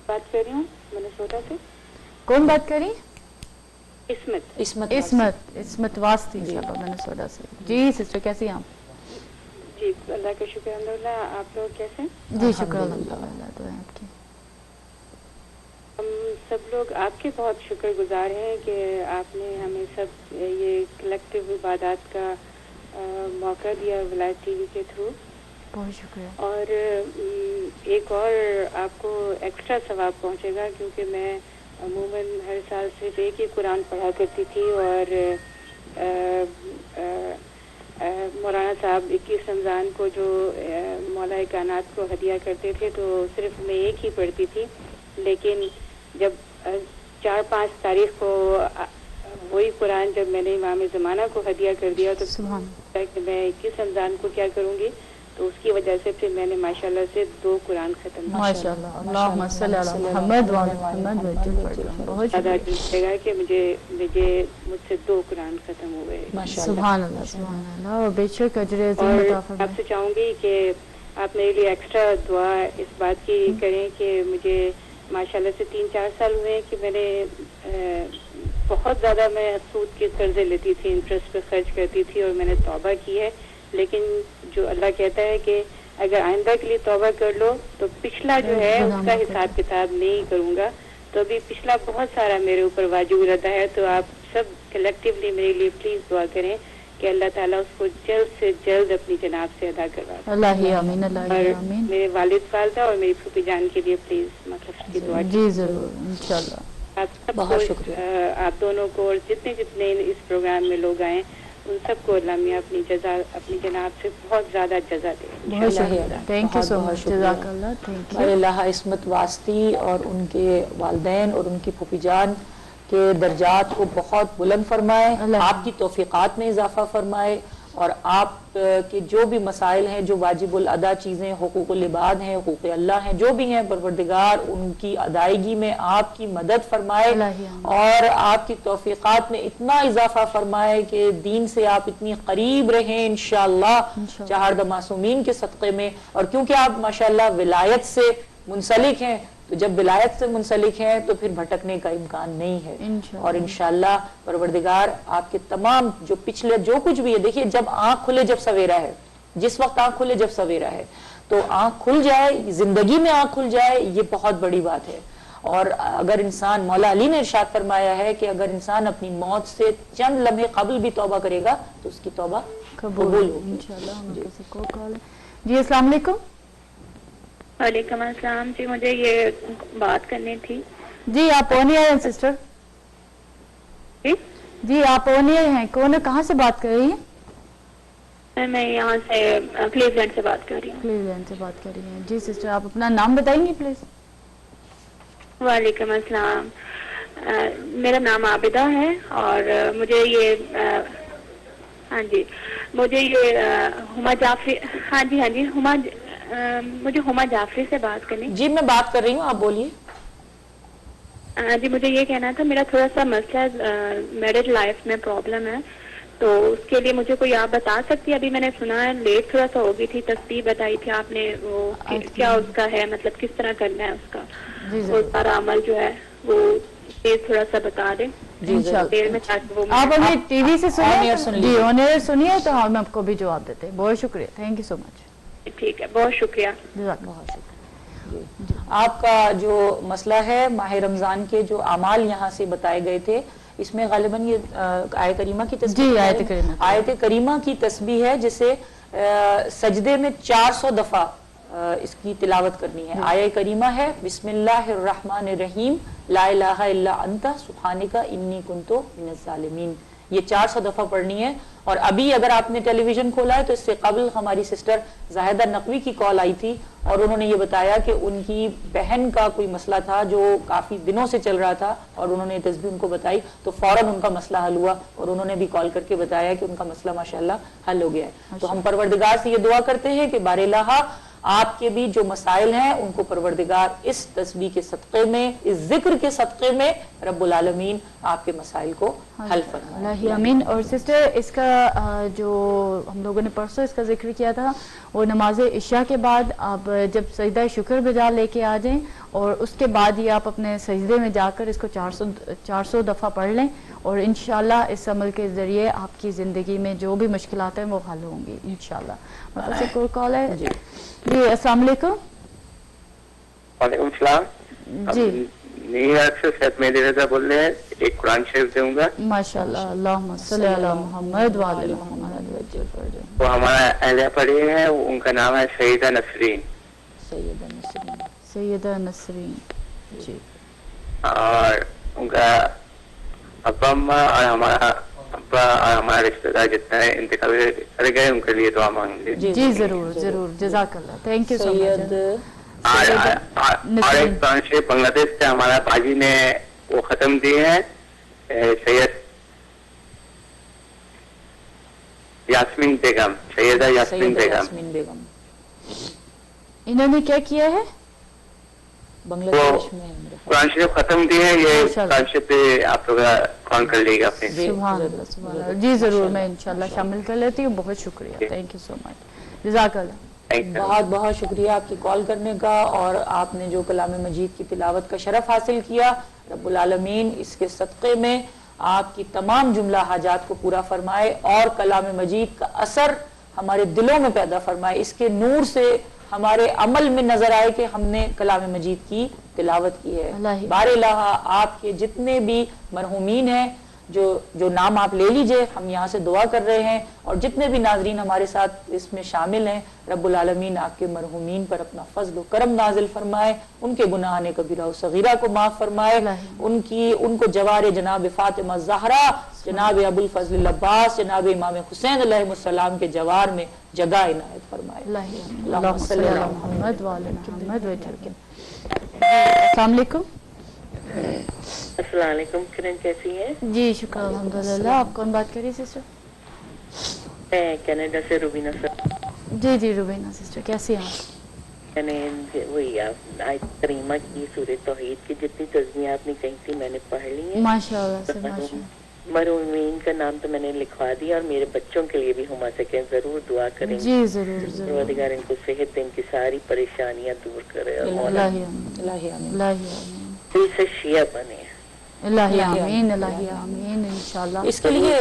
بات کر رہی ہوں منیسوٹا سے. کون بات کری؟ عصمت. عصمت واسطی منیسوٹا سے. جی سسٹر کیسی ہیں آپ؟ جی اللہ کا شکر الحمدللہ. آپ لوگ کیسے ہیں؟ جی شکر الحمدللہ. دعائیں آپ کی. ہم سب لوگ آپ کے بہت شکر گزار ہیں کہ آپ نے ہمیں سب یہ کلیکٹیو عبادات کا موقع دیا ولایت ٹی وی کے تھرو. بہت شکریہ. اور ایک اور آپ کو ایکسٹرا ثواب پہنچے گا کیونکہ میں عموماً ہر سال صرف ایک ہی قرآن پڑھا کرتی تھی اور مولانا صاحب 21 رمضان کو جو مولا کائنات کو ہدیہ کرتے تھے تو صرف میں ایک ہی پڑھتی تھی. لیکن جب 4-5 تاریخ کو وہی قرآن جب میں نے امام زمانہ کو ہدیہ کر دیا تو کہ میں 21 رمضان کو کیا کروں گی, تو اس کی وجہ سے پھر میں نے ماشاءاللہ سے 2 قرآن ختم کیا. ماشاءاللہ. اللہم صلی علی محمد و علی محمد. بہت شکریہ گا کہ مجھ سے 2 قرآن ختم ہو گئے. سبحان اللہ سبحان اللہ. اور بے شک اجر عظیم عطا فرمائے. آپ سے چاہوں گی کہ آپ میرے لیے ایکسٹرا دعا اس بات کی کریں کہ مجھے ماشاءاللہ سے 3-4 سال ہوئے ہیں کہ میں نے بہت زیادہ میں سود کے قرضے لیتی تھی, انٹرسٹ پہ خرچ کرتی تھی اور میں نے توبہ کی ہے. لیکن جو اللہ کہتا ہے کہ اگر آئندہ کے لیے توبہ کر لو تو پچھلا جو ہے اس کا حساب کتاب نہیں کروں گا. تو ابھی پچھلا بہت سارا میرے اوپر واجب رہتا ہے. تو آپ سب کلیکٹیولی میرے لیے پلیز دعا کریں کہ اللہ تعالیٰ اس کو جلد سے جلد اپنی جناب سے ادا کروا. اللہ آمین. اللہ آمین. میرے والد والدہ اور میری پھوپھی جان کے لیے پلیز مطلب کی دعا. جی ضرور انشاءاللہ. آپ سب کو آپ دونوں کو اور جتنے اس پروگرام میں لوگ آئے ان سب کو اللہ میاں اپنی جناب سے بہت زیادہ جزا دے. بہت شکریہ. تھینک یو سو مچ. جزاک اللہ. Thank you. اللہ عصمت واسطی اور ان کے والدین اور ان کی پھوپھی جان کے درجات کو بہت بلند فرمائے, آپ کی توفیقات میں اضافہ فرمائے اور آپ کے جو بھی مسائل ہیں, جو واجب الادا چیزیں, حقوق العباد ہیں, حقوق اللہ ہیں, جو بھی ہیں, پروردگار ان کی ادائیگی میں آپ کی مدد فرمائے اور آپ کی توفیقات میں اتنا اضافہ فرمائے کہ دین سے آپ اتنی قریب رہیں انشاءاللہ چہاردہ معصومین کے صدقے میں. اور کیونکہ آپ ماشاءاللہ ولایت سے منسلک ہیں تو جب ولایت سے منسلک ہیں تو پھر بھٹکنے کا امکان نہیں ہے. اور انشاءاللہ پروردگار آپ کے تمام جو پچھلے جو کچھ بھی ہے, دیکھیے جب آنکھ کھلے جب سویرا ہے, جس وقت آنکھ کھلے جب سویرا ہے تو آنکھ کھل جائے, زندگی میں آنکھ کھل جائے, یہ بہت بڑی بات ہے. اور اگر انسان, مولا علی نے ارشاد فرمایا ہے کہ اگر انسان اپنی موت سے چند لمحے قبل بھی توبہ کرے گا تو اس کی توبہ قبول ہوگی انشاءاللہ. جی السلام علیکم. وعلیکم السلام. جی مجھے یہ بات کرنی تھی. جی آپ اونیئر ہیں سسٹر. جی آپ اونیئر ہیں. کون ہے, کہاں سے بات کر رہی ہیں؟ میں یہاں سے کلیولینڈ سے بات کر رہی ہوں. کلیولینڈ سے بات کر رہی ہیں. جی سسٹر آپ اپنا نام بتائیں گی پلیز. وعلیکم السلام. میرا نام عابدہ ہے اور مجھے یہ ہاں جی مجھے یہ ہما جعفری, ہاں جی مجھے ہما جعفری سے بات کرنی. جی میں بات کر رہی ہوں, آپ بولیے. جی مجھے یہ کہنا تھا, میرا تھوڑا سا مسئلہ میرج لائف میں پرابلم ہے, تو اس کے لیے مجھے کوئی آپ بتا سکتی ہے. ابھی میں نے سنا ہے لیٹ تھوڑا سا ہو گئی تھی, تسبیح بتائی تھی آپ نے, وہ کیا اس کا ہے, مطلب کس طرح کرنا ہے اس کا, وہ سارا عمل جو ہے وہ تھوڑا سا بتا دیں. آپ ابھی ٹی وی سے سنیے, جی آنر سنیے تو ہم آپ کو بھی جواب دیتے ہیں. بہت شکریہ. تھینک یو سو مچ. ٹھیک ہے, بہت شکریہ. بہت شکریہ. آپ کا جو مسئلہ ہے ماہ رمضان کے جو اعمال یہاں سے بتائے گئے تھے, اس میں غالباً یہ آیت کریمہ کی تسبیح, آیت کریمہ کی تسبیح ہے جسے سجدے میں 400 دفعہ اس کی تلاوت کرنی ہے. آیت کریمہ ہے بسم اللہ الرحمن الرحیم لا الہ الا انت سبحانک انی کنت من الظالمین. یہ 400 دفعہ پڑھنی ہے. اور ابھی اگر آپ نے ٹیلی ویژن کھولا ہے تو اس سے قبل ہماری سسٹر زاہدہ نقوی کی کال آئی تھی اور انہوں نے یہ بتایا کہ ان کی بہن کا کوئی مسئلہ تھا جو کافی دنوں سے چل رہا تھا اور انہوں نے تسبیح ان کو بتائی تو فوراً ان کا مسئلہ حل ہوا اور انہوں نے بھی کال کر کے بتایا کہ ان کا مسئلہ ماشاءاللہ حل ہو گیا ہے. تو ہم پروردگار سے یہ دعا کرتے ہیں کہ بار الہ آپ کے بھی جو مسائل ہیں ان کو پروردگار اس تسبیح کے صدقے میں, اس ذکر کے صدقے میں رب العالمین آپ کے مسائل کو حل فرمائے. اللہ آمین. اور سسٹر اس کا جو ہم لوگوں نے پرسوں اس کا ذکر کیا تھا وہ نماز عشاء کے بعد آپ جب سجدہ شکر بجا لے کے آ جائیں اور اس کے بعد یہ آپ اپنے سجدے میں جا کر اس کو 400 دفعہ پڑھ لیں اور انشاءاللہ اس عمل کے ذریعے آپ کی زندگی میں جو بھی مشکلات ہیں وہ حل ہوں گی انشاءاللہ. مطلب ایک اور کال ہے. جی السلام علیکم. وعلیکم السلام. جی نیو یارک سے سید مہدی رضا بول رہے ہیں. ایک قرآن شریف دوں گا. ماشاءاللہ. اللہم صلی علی محمد وعلی محمد. وہ ہمارا اہلیہ پڑھی ہے, ان کا نام ہے سیدہ نسرین. سیدہ نسرین. جی. اور ان کا ابا اماں اور ہمارا ابا اور ہمارا رشتہ دار جتنا ہے انتقال کر گئے ان کے لیے دعا مانگ لی. جی ضرور ضرور. جزاک اللہ. تھینک یو سو مچ. اور ایک قرآن شریف بنگلہ دیش سے ہمارا باجی نے وہ ختم دی ہے, سید یاسمین بیگم, سیدہ یاسمین بیگم. انہوں نے کیا کیا ہے؟ بنگلہ وہ دیش میں قرآن شریف ختم دی ہے. یہ قرآن شریف پہ آپ لوگ کال کر لیے گا اپنے. سبحان اللہ سبحان اللہ. جی ضرور, میں انشاءاللہ شامل کر لیتی ہوں. بہت شکریہ. تھینک یو سو مچ. جزاک اللہ. بہت بہت شکریہ آپ کی کال کرنے کا اور آپ نے جو کلام مجید کی تلاوت کا شرف حاصل کیا. رب العالمین اس کے صدقے میں آپ کی تمام جملہ حاجات کو پورا فرمائے اور کلام مجید کا اثر ہمارے دلوں میں پیدا فرمائے. اس کے نور سے ہمارے عمل میں نظر آئے کہ ہم نے کلام مجید کی تلاوت کی ہے. بار الہ آپ کے جتنے بھی مرحومین ہیں جو نام آپ لے لیجئے, ہم یہاں سے دعا کر رہے ہیں اور جتنے بھی ناظرین ہمارے ساتھ اس میں شامل ہیں, رب العالمین آپ کے مرحومین پر اپنا فضل و کرم نازل فرمائے, ان کے گناہ کبیرہ و صغیرہ کو معاف فرمائے, ان کو جوار جناب فاطمہ زہرا, جناب ابو الفضل العباس, جناب امام حسین علیہ السلام کے جوار میں جگہ عنایت فرمائے. اللہم صلی علی محمد وعلی محمد. السلام علیکم. السلام علیکم. کرن کیسی ہیں؟ جی شکر الحمدللہ. آپ کون بات کر رہی سسٹر؟ میں کینیڈا سے روبینہ سر. جی جی روبینہ سسٹر کیسی ہیں آپ؟ میں نے وہی آیت کریمہ کی سورہ توحید کی جتنی تسبیحیں آپ نے کہی تھی میں نے پڑھ لی ہیں. ماشاءاللہ سے ماشاءاللہ. مرحومین کا نام تو میں نے لکھوا دیا اور میرے بچوں کے لیے بھی ہما سکیں ضرور دعا کریں. جی ضرور ضرور. پروردگار ان کو صحت دے, ان کی ساری پریشانیاں دور کرے اور الہی آمین. الہی آمین. سے شیعہ بنے. الہی آمین. الہی آمین انشاءاللہ. اس کے لیے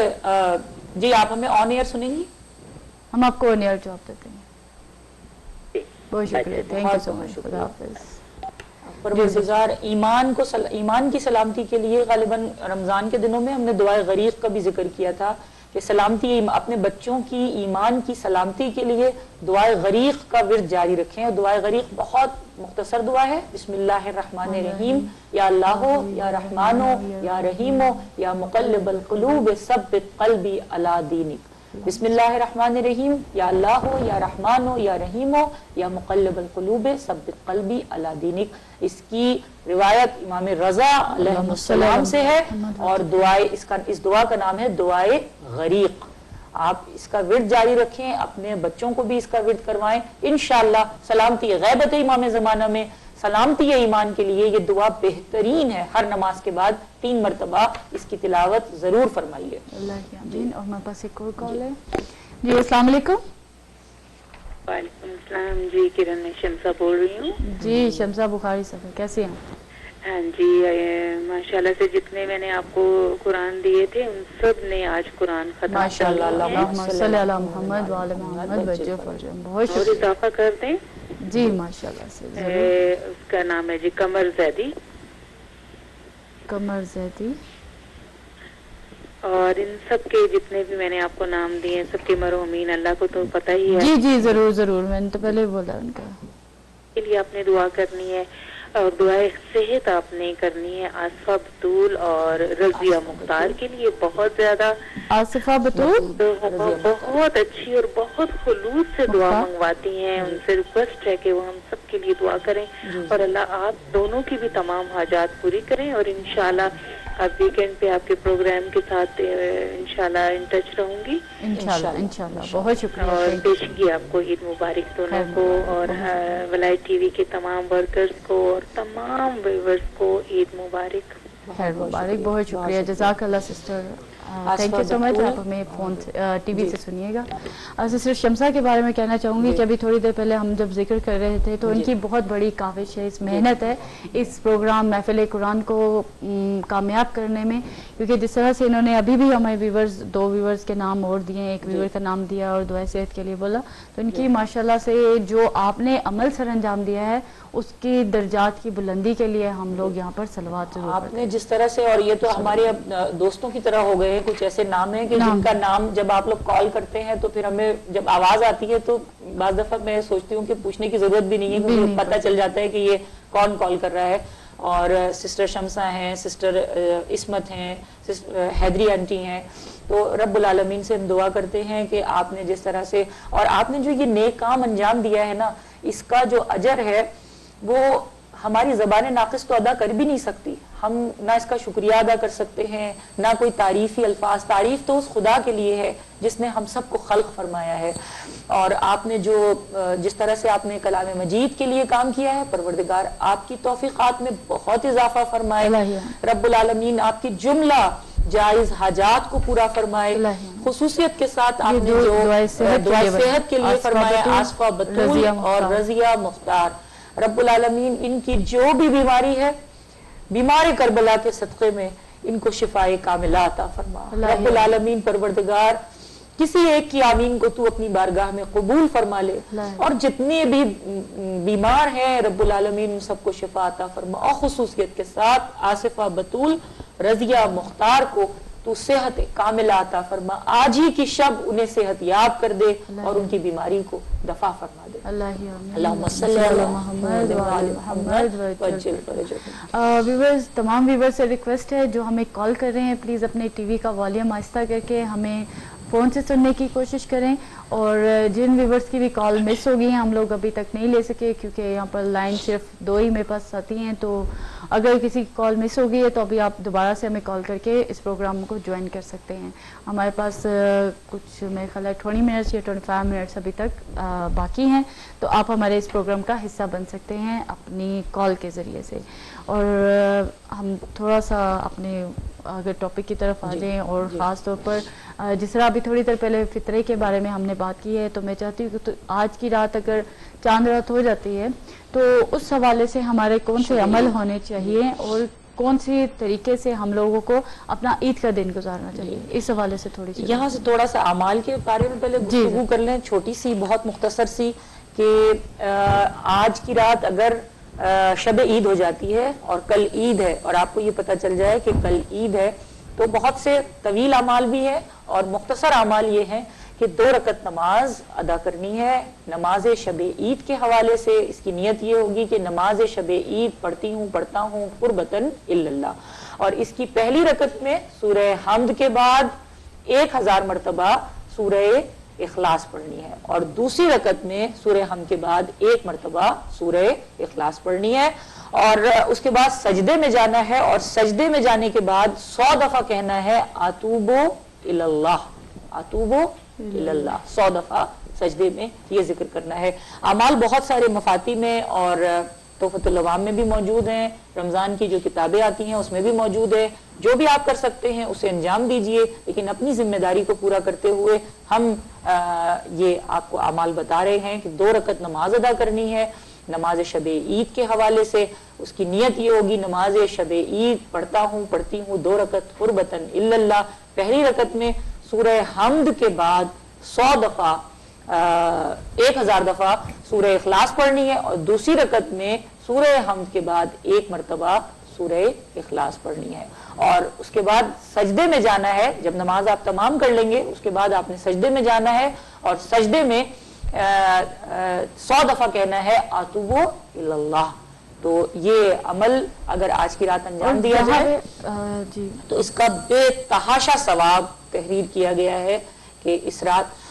جی آپ ہمیں آن ایئر سنیں گی؟ ہم آپ کو آن ایئر جواب دیتے ہیں. بہت شکریہ. تھینک یو سو مچ. خدا حافظ. پروردگار ایمان کی سلامتی کے لیے غالباً رمضان کے دنوں میں ہم نے دعائے غریق کا بھی ذکر کیا تھا کہ سلامتی اپنے بچوں کی ایمان کی سلامتی کے لیے دعائے غریق کا ورد جاری رکھیں. اور دعائے غریق بہت مختصر دعا ہے. بسم اللہ الرحمن الرحیم. یا اللہ یا رحمان یا رحیم یا مقلب القلوب ثبت قلبی علی دینک. بسم اللہ الرحمن الرحیم. یا اللہ یا رحمان یا رحیم یا مقلب القلوب ثبت قلبی علی دینک. اس کی روایت امام رضا علیہ السلام سے ہے اور اس دعا کا نام ہے دعائے غریق. آپ اس کا ورد جاری رکھیں, اپنے بچوں کو بھی اس کا ورد کروائیں. انشاءاللہ سلامتی غیبت امام زمانہ میں, سلامتی ایمان کے لیے یہ دعا بہترین ہے. ہر نماز کے بعد 3 مرتبہ اس کی تلاوت ضرور فرمائیے. اللہ آمین. اور ہمارے پاس ایک اور کال ہے. جی السلام علیکم. وعلیکم السلام. جی کرن میں شمسہ بول رہی ہوں. جی شمسہ بخاری صاحب کیسے ہیں؟ ہاں جی ماشاءاللہ سے جتنے میں نے آپ کو قرآن دیے تھے ان سب نے آج قرآن ختم. ماشاءاللہ. اللہم صلی علی محمد وعلی محمد. بہت اور اضافہ کر دیں. جی ماشاءاللہ سے. اس کا نام ہے جی قمر زیدی. قمر زیدی. اور ان سب کے جتنے بھی میں نے آپ کو نام دیے سب کے مرحومین اللہ کو تو پتہ ہی ہے. جی جی ضرور ضرور. میں نے تو پہلے بولا ان کا کے لیے آپ نے دعا کرنی ہے. اور دعائے صحت آپ نے کرنی ہے آصفہ بطول اور رضیہ مختار کے لیے بہت زیادہ. آصفہ بطول بہت اچھی اور بہت خلوص سے دعا منگواتی ہیں, ان سے ریکویسٹ ہے کہ وہ ہم سب کے لیے دعا کریں اور اللہ آپ دونوں کی بھی تمام حاجات پوری کریں. اور انشاءاللہ اب ویکینڈ پہ آپ کے پروگرام کے ساتھ انشاءاللہ ان ٹچ رہوں گی. انشاءاللہ بہت شکریہ. اور پیشگی آپ کو عید مبارک دونوں کو, اور ولایت ٹی وی کے تمام ورکرز کو اور تمام ویورز کو عید مبارک. خیر مبارک, بہت شکریہ, جزاک اللہ سسٹر, تھینک یو سو مچ. آپ ہمیں فون ٹی وی سے سنیے گا. سسٹر شمسہ کے بارے میں کہنا چاہوں گی کہ ابھی تھوڑی دیر پہلے ہم جب ذکر کر رہے تھے تو ان کی بہت بڑی کاوش ہے, اس محنت ہے اس پروگرام محفل قرآن کو کامیاب کرنے میں, کیونکہ جس طرح سے انہوں نے ابھی بھی ہمارے ویورز, 2 ویورز کے نام اور دیے, ایک ویور کا نام دیا اور دعائے صحت کے لیے بولا, تو ان کی ماشاءاللہ سے جو آپ نے عمل سر انجام دیا ہے اس کی درجات کی بلندی کے لیے ہم لوگ یہاں پر صلوات ضرور آپ نے جس طرح سے, اور یہ تو ہمارے دوستوں کی طرح ہو گئے ہیں, کچھ ایسے نام ہیں کہ جن کا نام جب آپ لوگ کال کرتے ہیں تو پھر ہمیں جب آواز آتی ہے تو بعض دفعہ میں سوچتی ہوں کہ پوچھنے کی ضرورت بھی نہیں ہے, کیونکہ پتہ چل جاتا ہے کہ یہ کون کال کر رہا ہے. اور سسٹر شمسہ ہیں, سسٹر عصمت ہیں, حیدری آنٹی ہیں, تو رب العالمین سے ہم دعا کرتے ہیں کہ آپ نے جس طرح سے, اور آپ نے جو یہ نیک کام انجام دیا ہے نا, اس کا جو اجر ہے وہ ہماری زبان ناقص تو ادا کر بھی نہیں سکتی. ہم نہ اس کا شکریہ ادا کر سکتے ہیں, نہ کوئی تعریفی الفاظ. تعریف تو اس خدا کے لیے ہے جس نے ہم سب کو خلق فرمایا ہے. اور آپ نے جو جس طرح سے آپ نے کلام مجید کے لیے کام کیا ہے, پروردگار آپ کی توفیقات میں بہت اضافہ فرمائے. رب العالمین آپ کی جملہ جائز حاجات کو پورا فرمائے. خصوصیت کے ساتھ آپ نے جو دعائے صحت کے لیے فرمایا آصفہ بطول اور رضیہ مختار, رب العالمین ان کی جو بھی بیماری ہے, بیمار کربلا کے صدقے میں ان کو شفائے کاملہ عطا فرما. رب العالمین پروردگار کسی ایک کی آمین کو تو اپنی بارگاہ میں قبول فرما لے, اور جتنے بھی بیمار ہیں رب العالمین ان سب کو شفا عطا فرما. اور خصوصیت کے ساتھ آصفہ بطول رضیہ مختار کو تو صحت کاملہ عطا فرما. آج ہی کی شب انہیں صحت یاب کر دے اور ان کی بیماری کو دفع فرما دے. اللہم صلی علی محمد وعلی محمد وعجل فرجہم. ویورز, تمام ویورز سے ریکویسٹ ہے جو ہمیں کال کر رہے ہیں, پلیز اپنے ٹی وی کا والیوم آہستہ کر کے ہمیں فون سے سننے کی کوشش کریں. اور جن ویورز کی بھی کال مس ہو گئی ہیں, ہم لوگ ابھی تک نہیں لے سکے کیونکہ یہاں پر لائن صرف 2 ہی میرے پاس آتی ہیں, تو اگر کسی کی کال مس ہو گئی ہے تو ابھی آپ دوبارہ سے ہمیں کال کر کے اس پروگرام کو جوائن کر سکتے ہیں. ہمارے پاس کچھ میرے خیال ہے 20 منٹس یا 25 منٹس ابھی تک باقی ہیں, تو آپ ہمارے اس پروگرام کا حصہ بن سکتے ہیں اپنی کال کے ذریعے سے. اور ہم تھوڑا سا اپنے اگر ٹاپک کی طرف آ جائیں, اور خاص طور پر جس طرح ابھی تھوڑی دیر پہلے فطرے کے بارے میں ہم نے بات کی ہے, تو میں چاہتی ہوں کہ آج کی رات اگر چاند رات ہو جاتی ہے تو اس حوالے سے ہمارے کون سے عمل ہونے چاہیے اور کون سی طریقے سے ہم لوگوں کو اپنا عید کا دن گزارنا چاہیے, اس حوالے سے تھوڑی سی یہاں سے تھوڑا سا اعمال کے بارے میں پہلے گفتگو کر لیں, چھوٹی سی بہت مختصر سی, کہ آج کی رات اگر شب عید ہو جاتی ہے اور کل عید ہے, اور آپ کو یہ پتہ چل جائے کہ کل عید ہے, تو بہت سے طویل اعمال بھی ہیں اور مختصر اعمال یہ ہیں کہ 2 رکعت نماز ادا کرنی ہے نماز شب عید کے حوالے سے. اس کی نیت یہ ہوگی کہ نماز شب عید پڑھتا ہوں قربتاً اللہ, اور اس کی پہلی رکعت میں سورہ حمد کے بعد 1000 مرتبہ سورہ اخلاص پڑھنی ہے, اور دوسری رکعت میں سورہ حمد کے بعد 1 مرتبہ سورہ اخلاص پڑھنی ہے, اور اس کے بعد سجدے میں جانا ہے, اور سجدے میں جانے کے بعد 100 دفعہ کہنا ہے اتوبو اللہ, اتوبو اللہ, 100 دفعہ سجدے میں یہ ذکر کرنا ہے. اعمال بہت سارے مفاتی میں اور تحفۃ العوام میں بھی موجود ہیں, رمضان کی جو کتابیں آتی ہیں اس میں بھی موجود ہے. جو بھی آپ کر سکتے ہیں اسے انجام دیجئے, لیکن اپنی ذمہ داری کو پورا کرتے ہوئے ہم یہ آپ کو اعمال بتا رہے ہیں کہ 2 رکعت نماز ادا کرنی ہے نماز شب عید کے حوالے سے. اس کی نیت یہ ہوگی نماز شب عید پڑھتی ہوں 2 رکعت قربتاً اللہ. پہلی رکعت میں سورہ حمد کے بعد 100 دفعہ 1000 دفعہ سورہ اخلاص پڑھنی ہے, اور دوسری رکعت میں سورہ حمد کے بعد 1 مرتبہ سورہ اخلاص پڑھنی ہے. اور اس کے بعد سجدے میں جانا ہے. جب نماز آپ تمام کر لیں گے اس کے بعد آپ نے سجدے میں جانا ہے, اور سجدے میں 100 دفعہ کہنا ہے اتوبو اللہ. تو یہ عمل اگر آج کی رات انجام دیا جائے جی تو اس کا بے تحاشا ثواب تحریر کیا گیا ہے کہ اس رات.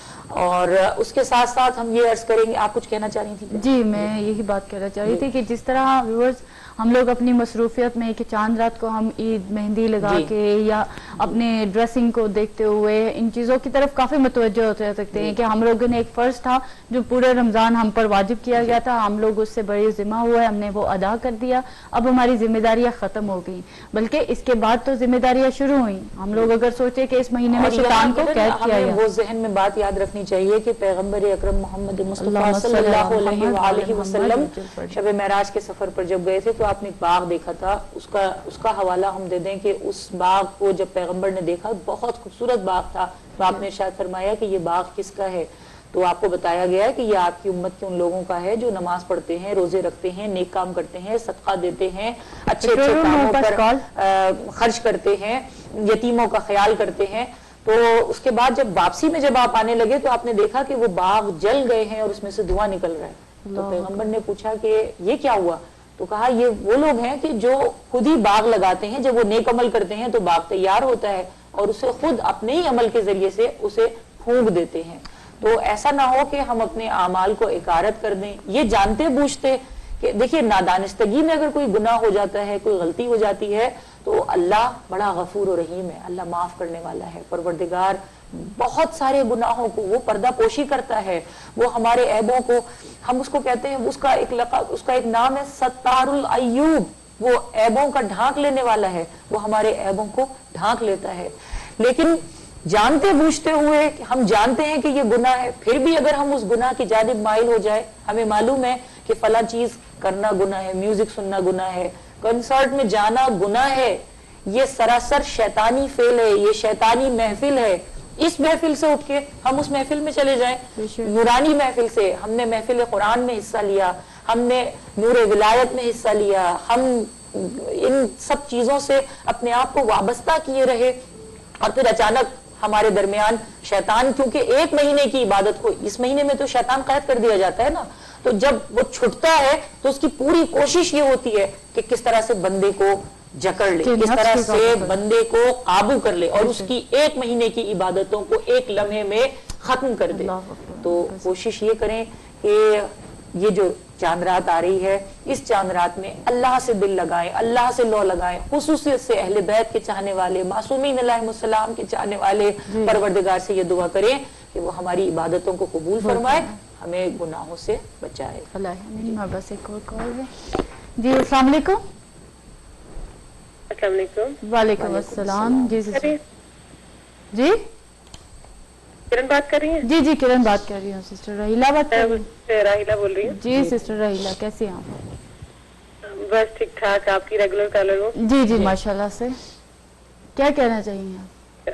اور اس کے ساتھ ساتھ ہم یہ عرض کریں گے, آپ کچھ کہنا چاہ رہی تھی؟ جی میں یہی بات کہنا چاہ رہی تھی کہ جس طرح ویورز ہم لوگ اپنی مصروفیت میں کہ چاند رات کو ہم عید مہندی لگا کے یا اپنے ڈریسنگ کو دیکھتے ہوئے ان چیزوں کی طرف کافی متوجہ ہوتے سکتے ہیں کہ ہم لوگوں نے ایک فرض تھا جو پورے رمضان ہم پر واجب کیا گیا تھا, ہم لوگ اس سے بڑی ذمہ ہوا ہے, ہم نے وہ ادا کر دیا, اب ہماری ذمہ داریاں ختم ہو گئی, بلکہ اس کے بعد تو ذمہ داریاں شروع ہوئیں. ہم لوگ اگر سوچے کہ اس مہینے میں شیطان کو قید کیا گیا, وہ ذہن میں بات یاد رکھنی چاہیے کہ پیغمبر اکرم محمد مصطفیٰ صلی اللہ علیہ وآلہ وسلم شب معراج کے سفر پر جب گئے تھے تو آپ نے ایک باغ دیکھا تھا. اس کا حوالہ ہم دے دیں کہ اس باغ کو جب پیغمبر نے دیکھا بہت خوبصورت باغ تھا, تو آپ نے ارشاد فرمایا کہ یہ باغ کس کا ہے؟ تو آپ کو بتایا گیا ہے کہ یہ آپ کی امت کے ان لوگوں کا ہے جو نماز پڑھتے ہیں, روزے رکھتے ہیں, نیک کام کرتے ہیں, صدقہ دیتے ہیں, اچھے اچھے کاموں پر خرچ کرتے ہیں, یتیموں کا خیال کرتے ہیں. تو اس کے بعد جب واپسی میں جب آپ آنے لگے تو آپ نے دیکھا کہ وہ باغ جل گئے ہیں اور اس میں سے دھواں نکل رہا ہے. تو پیغمبر نے پوچھا کہ یہ کیا ہوا؟ تو کہا یہ وہ لوگ ہیں کہ جو خود ہی باغ لگاتے ہیں, جب وہ نیک عمل کرتے ہیں تو باغ تیار ہوتا ہے اور اسے خود اپنے ہی عمل کے ذریعے سے اسے پھونک دیتے ہیں. تو ایسا نہ ہو کہ ہم اپنے اعمال کو اکارت کر دیں, یہ جانتے بوجھتے کہ دیکھیے نادانستگی میں اگر کوئی گناہ ہو جاتا ہے, کوئی غلطی ہو جاتی ہے, تو اللہ بڑا غفور و رحیم ہے, اللہ معاف کرنے والا ہے. پروردگار بہت سارے گناہوں کو وہ پردہ پوشی کرتا ہے, وہ ہمارے عیبوں کو, ہم اس کو کہتے ہیں, اس کا ایک نام ہے ستار العیوب, وہ عیبوں کا ڈھانک لینے والا ہے, وہ ہمارے عیبوں کو ڈھانک لیتا ہے. لیکن جانتے بوجھتے ہوئے ہم جانتے ہیں کہ یہ گناہ ہے, پھر بھی اگر ہم اس گناہ کی جانب مائل ہو جائے, ہمیں معلوم ہے کہ فلاں چیز کرنا گناہ ہے, میوزک سننا گناہ ہے, کنسرٹ میں جانا گناہ ہے, یہ سراسر شیطانی فعل ہے, یہ شیطانی محفل ہے, اس محفل سے اٹھ کے ہم اس محفل میں چلے جائیں, نورانی محفل سے. ہم نے محفل قرآن میں حصہ لیا, ہم نے نور ولایت میں حصہ لیا, ہم ان سب چیزوں سے اپنے آپ کو وابستہ کیے رہے, اور پھر اچانک ہمارے درمیان شیطان, کیونکہ ایک مہینے کی عبادت کو اس مہینے میں تو شیطان قید کر دیا جاتا ہے نا, تو جب وہ چھٹتا ہے تو اس کی پوری کوشش یہ ہوتی ہے کہ کس طرح سے بندے کو جکڑ لے, کس طرح سے بندے کو قابو کر لے اور اس کی ایک مہینے کی عبادتوں کو ایک لمحے میں ختم کر دے. تو کوشش یہ کریں کہ یہ جو چاند رات آ رہی ہے, اس چاند رات میں اللہ سے دل لگائیں, اللہ سے لو لگائیں, خصوصیت سے اہل بیت کے چاہنے والے, معصومین علیہ السلام کے چاہنے والے. پروردگار سے یہ دعا کریں کہ وہ ہماری عبادتوں کو قبول فرمائے, ہمیں گناہوں سے بچائے. بس ایک اور کال ہے. جی السلام علیکم. السلام علیکم. وعلیکم السلام. جی کرن بات کر رہی ہیں؟ جی جی کرن بات کر رہی ہوں. سسٹر راہیلہ بات کر رہی ہوں. راہیلہ بول رہی ہوں. جی سسٹر راہیلہ کیسی ہیں آپ؟ بس ٹھیک ٹھاک, آپ کی ریگولر کالر ہوں. جی جی ماشاءاللہ سے. کیا کہنا چاہیے آپ؟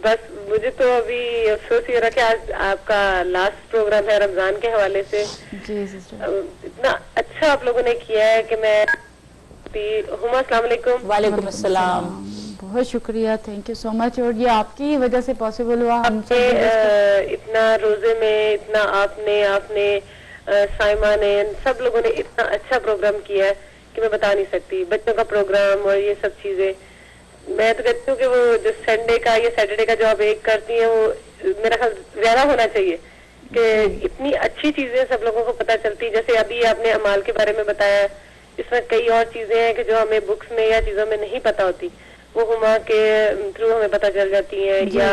بس مجھے تو ابھی افسوس یہ رہا کہ آج آپ کا لاسٹ پروگرام ہے رمضان کے حوالے سے. جی سسٹر اتنا اچھا آپ لوگوں نے کیا ہے کہ میں ہما. السلام علیکم. وعلیکم السلام. بہت شکریہ, تھینک یو سو مچ. اور یہ آپ کی وجہ سے پاسبل ہوا. ہم اتنا روزے میں اتنا آپ نے سائمہ نے سب لوگوں نے اتنا اچھا پروگرام کیا ہے کہ میں بتا نہیں سکتی. بچوں کا پروگرام اور یہ سب چیزیں, میں تو کہتی ہوں کہ وہ جو سنڈے کا یا سیٹرڈے کا جو آپ ایک کرتی ہیں وہ میرا خیال زیادہ ہونا چاہیے کہ اتنی اچھی چیزیں سب لوگوں کو پتہ چلتی. جیسے ابھی آپ نے امال کے بارے میں بتایا, اس میں کئی اور چیزیں ہیں کہ جو ہمیں بکس میں یا چیزوں میں نہیں پتہ ہوتی, وہ ہما کے تھرو ہمیں پتہ چل جاتی ہیں, یا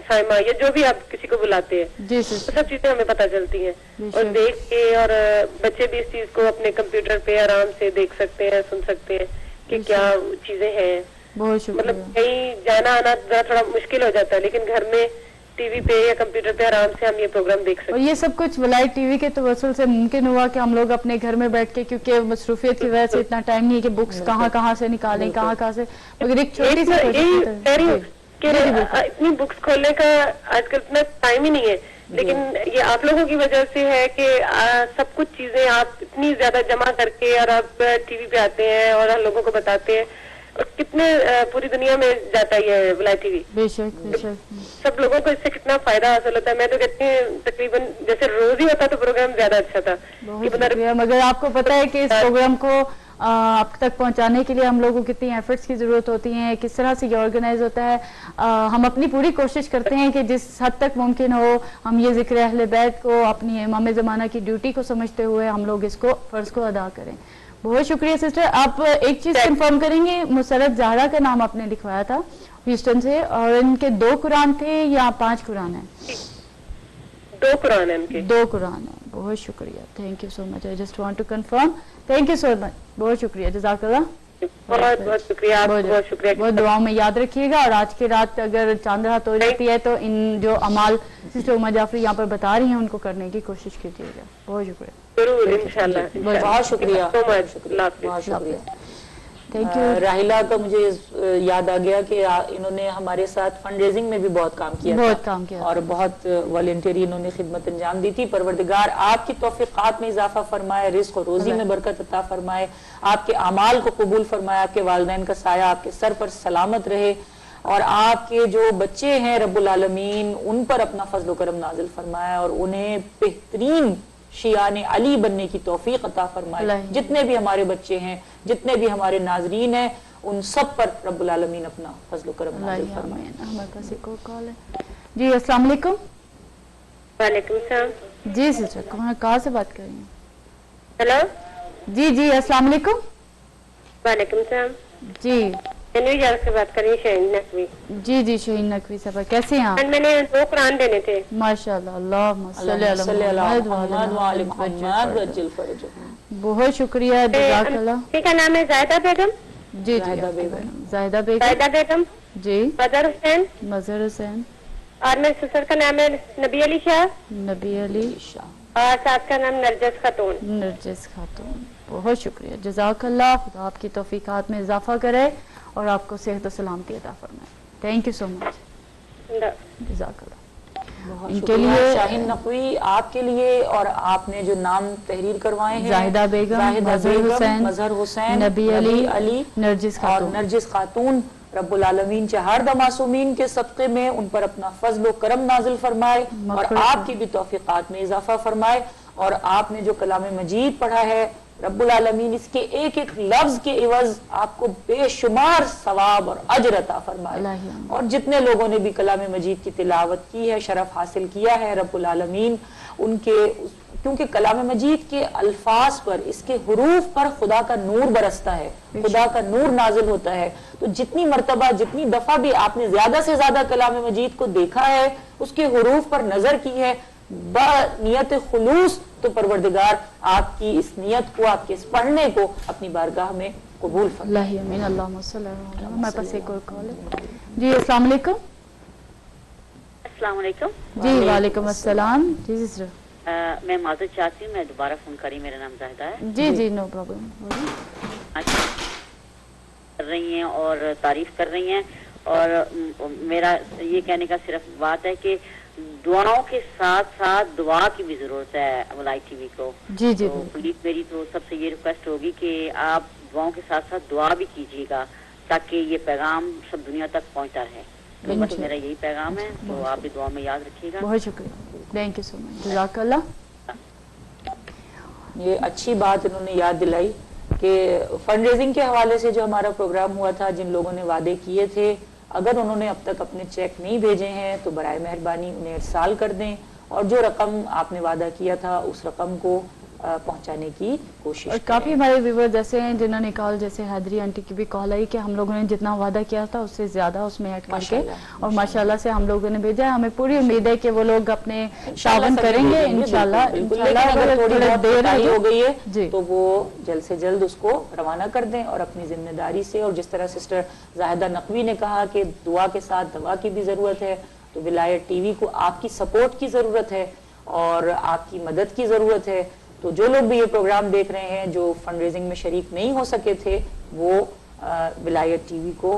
سائمہ یا جو بھی آپ کسی کو بلاتے ہیں, سب چیزیں ہمیں پتہ چلتی ہیں. اور دیکھ کے, اور بچے بھی اس چیز کو اپنے کمپیوٹر پہ آرام سے دیکھ سکتے ہیں, سن سکتے ہیں کہ کیا چیزیں ہیں. مطلب کہیں جانا آنا تھوڑا مشکل ہو جاتا ہے, لیکن گھر میں ٹی وی پہ یا کمپیوٹر پہ آرام سے ہم یہ پروگرام دیکھ سکتے ہیں. اور یہ سب کچھ ولائٹ ٹی وی کے توسل سے ممکن ہوا کہ ہم لوگ اپنے گھر میں بیٹھ کے, کیونکہ مصروفیت کی وجہ سے اتنا ٹائم نہیں ہے کہ بکس کہاں سے نکالیں, کہاں سے, مگر ایک چھوٹی سی اتنی بکس کھولنے کا آج کل اتنا ٹائم ہی نہیں ہے. لیکن یہ آپ لوگوں کی وجہ سے ہے کہ سب کچھ چیزیں آپ اتنی زیادہ جمع کر کے اور آپ ٹی وی پہ آتے ہیں اور ہم لوگوں کو بتاتے ہیں. اور کتنے پوری دنیا میں جاتا ہے یہ ولایت ٹی وی. بے شک بے شک. سب لوگوں کو اس سے کتنا فائدہ حاصل ہوتا ہے. میں تو کہتی ہوں تقریباً جیسے روز ہی ہوتا تو پروگرام زیادہ اچھا تھا. بہت شکریہ. مگر آپ کو پتہ ہے کہ اس پروگرام کو آپ تک پہنچانے کے لیے ہم لوگوں کو کتنی ایفرٹس کی ضرورت ہوتی ہیں, کس طرح سے یہ آرگنائز ہوتا ہے. ہم اپنی پوری کوشش کرتے ہیں کہ جس حد تک ممکن ہو ہم یہ ذکر اہل بیت کو اپنی امام زمانہ کی ڈیوٹی کو سمجھتے ہوئے ہم لوگ اس کو فرض کو ادا کریں. بہت شکریہ سسٹر. آپ ایک چیز کنفرم کریں گے, مسرت زہرا کا نام آپ نے لکھوایا تھا ہیوسٹن سے, اور ان کے 2 قرآن تھے یا 5 قرآن ہیں؟ 2 قرآن ہیں ان کے. 2 قرآن ہیں. بہت شکریہ. Thank you so much. I just want to confirm. Thank you so much. بہت شکریہ. جزاک اللہ. بہت بہت شکریہ. آپ کو بہت شکریہ. بہت دعاؤں میں یاد رکھیے گا. اور آج کی رات اگر چاند رات ہو جاتی ہے تو ان جو اعمال سسٹر عمر جعفری یہاں پر بتا رہی ہیں ان کو کرنے کی کوشش کیجیے گا. بہت شکریہ. ضرور انشاءاللہ. بہت شکریہ. بہت بہت شکریہ. Thank you. راحلہ کا مجھے یاد آ گیا کہ انہوں نے ہمارے ساتھ فنڈ ریزنگ میں بھی بہت کام کیا تھا, بہت کام کیا اور بہت والنٹری انہوں نے خدمت انجام دی تھی. پروردگار آپ کی توفیقات میں اضافہ فرمائے, رزق و روزی میں برکت عطا فرمائے, آپ کے اعمال کو قبول فرمائے, آپ کے والدین کا سایہ آپ کے سر پر سلامت رہے, اور آپ کے جو بچے ہیں رب العالمین ان پر اپنا فضل و کرم نازل فرمائے, اور انہیں بہترین شیعان علی بننے کی توفیق عطا فرمائے. جتنے بھی ہمارے بچے ہیں, جتنے بھی ہمارے ناظرین ہیں, ان سب پر رب العالمین اپنا فضل و کرم نازل فرمائے. ہمارے پاس ایک اور کال ہے. جی السلام علیکم. وعلیکم السلام. جی سسٹر کہاں سے بات کر رہی ہیں؟ ہیلو. جی جی السلام علیکم. وعلیکم السلام. جی میں نیو یارک سے بات کر رہی ہوں, شہین نقوی. جی جی شہین نقوی صاحبہ, کیسے ہیں آپ؟ میں نے 2 قرآن دینے تھے. ماشاءاللہ. اللہم صلی علی محمد. بہت شکریہ. جزاک اللہ. کا نام ہے زاہدہ بیگم. جی جی زاہدہ بیگم. زاہدہ بیگم. جی مظہر حسین. مظہر حسین. اور میرے سسر کا نام ہے نبی علی شاہ. نبی علی شاہ. اور ساس کا نام نرجس خاتون. نرجس خاتون. بہت شکریہ. جزاک اللہ. خدا آپ کی توفیقات میں اضافہ کرے اور آپ کو صحت و سلامتی عطا فرمائے. تھینک یو سو مچ. جزاک اللہ. ان کے لیے شاہین نقوی آپ کے لیے, اور آپ نے جو نام تحریر کروائے ہیں زاہدہ بیگم, مظہر حسین, نبی علی, نرجس اور نرجس خاتون, رب العالمین چہاردہ معصومین کے صدقے میں ان پر اپنا فضل و کرم نازل فرمائے, اور آپ کی بھی توفیقات میں اضافہ فرمائے. اور آپ نے جو کلام مجید پڑھا ہے, رب العالمین اس کے ایک ایک لفظ کے عوض آپ کو بے شمار ثواب اور اجر عطا فرمائے. اور جتنے لوگوں نے بھی کلام مجید کی تلاوت کی ہے, شرف حاصل کیا ہے, رب العالمین ان کے, کیونکہ کلام مجید کے الفاظ پر, اس کے حروف پر خدا کا نور برستا ہے, خدا کا نور نازل ہوتا ہے. تو جتنی مرتبہ, جتنی دفعہ بھی آپ نے زیادہ سے زیادہ کلام مجید کو دیکھا ہے, اس کے حروف پر نظر کی ہے نیت خلوص, تو پروردگار آپ کی اس نیت کو, آپ کے اس پڑھنے کو اپنی بارگاہ میں قبول فرمائے. آمین. اللہم صلی اللہ علیہ وسلم. ہمارے پاس ایک اور کال ہے. جی السلام علیکم. السلام علیکم. جی وعلیکم السلام. جی سسٹر میں معذرت چاہتی ہوں, میں دوبارہ فون کری. میرا نام زاہدہ ہے. جی جی نو پرابلم. کر رہی ہیں اور تعریف کر رہی ہیں, اور میرا یہ کہنے کا صرف بات ہے کہ دعاؤں کے ساتھ ساتھ دعا کی بھی ضرورت ہے ولایت ٹی وی کو. جی جی. پلیز میری تو سب سے یہ ریکویسٹ ہوگی کہ آپ دعاؤں کے ساتھ ساتھ دعا بھی کیجیے گا, تاکہ یہ پیغام سب دنیا تک پہنچتا رہے. تو بس میرا یہی پیغام ہے, تو آپ بھی دعا میں یاد رکھیے گا. بہت شکریہ. تھینک یو سو مچ. جزاک اللہ. یہ اچھی بات انہوں نے یاد دلائی کہ فنڈ ریزنگ کے حوالے سے جو ہمارا پروگرام ہوا تھا, جن لوگوں نے وعدے کیے تھے, اگر انہوں نے اب تک اپنے چیک نہیں بھیجے ہیں تو برائے مہربانی انہیں ارسال کر دیں, اور جو رقم آپ نے وعدہ کیا تھا اس رقم کو پہنچانے کی کوشش. اور کافی ہمارے ویور جیسے ہیں جنہوں نے کال, جیسے حیدری آنٹی کی بھی کال آئی کہ ہم لوگوں نے جتنا وعدہ کیا تھا اس سے زیادہ اس میں ایڈ کر کے, اور ماشاءاللہ سے ہم لوگوں نے بھیجا ہے. ہمیں پوری امید ہے کہ وہ لوگ اپنے تعاون کریں گے انشاءاللہ. اگر تھوڑی بہت دیر ہو گئی ہے تو وہ جلد سے جلد اس کو روانہ کر دیں, اور اپنی ذمہ داری سے, اور جس طرح سسٹر زاہدہ نقوی نے کہا کہ دعا کے ساتھ دوا کی بھی ضرورت ہے, تو ولایت ٹی وی کو آپ کی سپورٹ کی ضرورت ہے اور آپ کی مدد کی ضرورت ہے. تو جو لوگ بھی یہ پروگرام دیکھ رہے ہیں جو فنڈ ریزنگ میں شریک نہیں ہو سکے تھے, وہ ولایت ٹی وی کو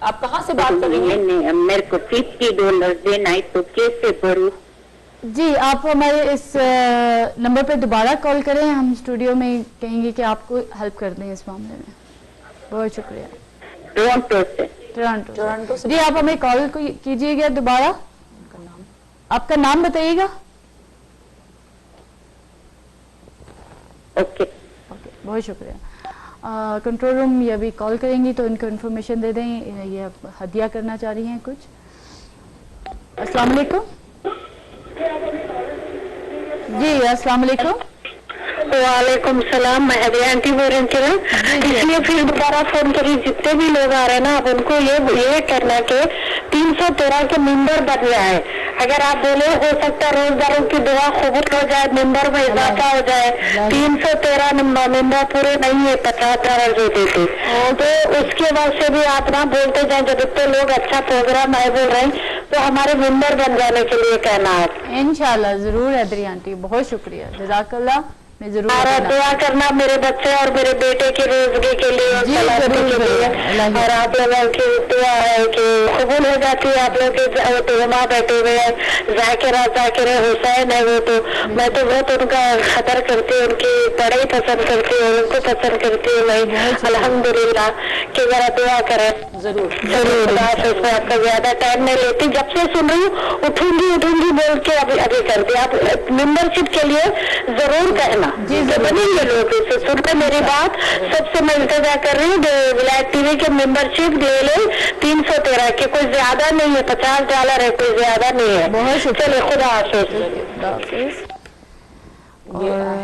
آپ کہاں سے بات کر رہی ہیں؟ میرے کو $50 دینا ہے تو کیسے بھروں؟ جی آپ ہمارے اس نمبر پہ دوبارہ کال کریں, ہم اسٹوڈیو میں کہیں گے کہ آپ کو ہیلپ کر دیں اس معاملے میں. بہت شکریہ. ٹورنٹو سے. ٹورنٹو سے. جی آپ ہمیں کال کیجیے گا دوبارہ. آپ کا نام بتائیے گا. اوکے اوکے, بہت شکریہ. کنٹرول روم یہ ابھی کال کریں گی تو ان کو انفارمیشن دے دیں, یہ ہدیہ کرنا چاہ رہی ہیں کچھ. السلام علیکم. جی السلام علیکم. وعلیکم السلام. میں ہدیہ آنٹی بول رہی ہوں. اس لیے پھر دوبارہ فون کری, جتنے بھی لوگ آ رہے ہیں نا اب ان کو یہ کرنا کہ 313 کے ممبر بن جائے. اگر آپ بولے ہو سکتا ہے روزداروں کی دعا قبول ہو جائے, ممبر میں اضافہ ہو جائے. 313 ممبر پورے نہیں ہے, 50,000 جو دیتے تو اس کے بعد سے بھی آپ نہ بولتے جائیں. جب اتنے لوگ اچھا پروگرام آئے بول رہے ہیں تو ہمارے ممبر بن جانے کے لیے کہنا ہے. انشاءاللہ ضرور حیدری آنٹی, بہت شکریہ, جزاک اللہ. میں ضرور دعا کرنا میرے بچے اور میرے بیٹے کے روزگے کے لیے, سلامتی کے لیے. اور آپ لوگوں کی دعا ہے کہ قبول ہو جاتی ہے. آپ لوگ کے وہاں بیٹھے ہوئے ہیں ذاکر حسین ہے, وہ تو میں تو بہت ان کا قدر کرتی ہوں, ان کی پڑھائی پسند کرتی ہوں, ان کو پسند کرتی ہوں میں. الحمدللہ کہ ذرا دعا کریں. ضرور خدا سے آپ کا زیادہ ٹائم نہیں لیتی. جب سے سن رہی ہوں اٹھوں گی بول کے ابھی کر دی. آپ ممبر شپ کے لیے ضرور کہنا بنیں گے لوگ. اسے سن کے میری بات سب سے میں التجا کر رہی ہوں, ولایت ٹی وی کے ممبر شپ لے لیں. 313 کے کوئی زیادہ نہیں ہے, $50 ہے, کوئی زیادہ نہیں ہے. چلے خدا حافظ.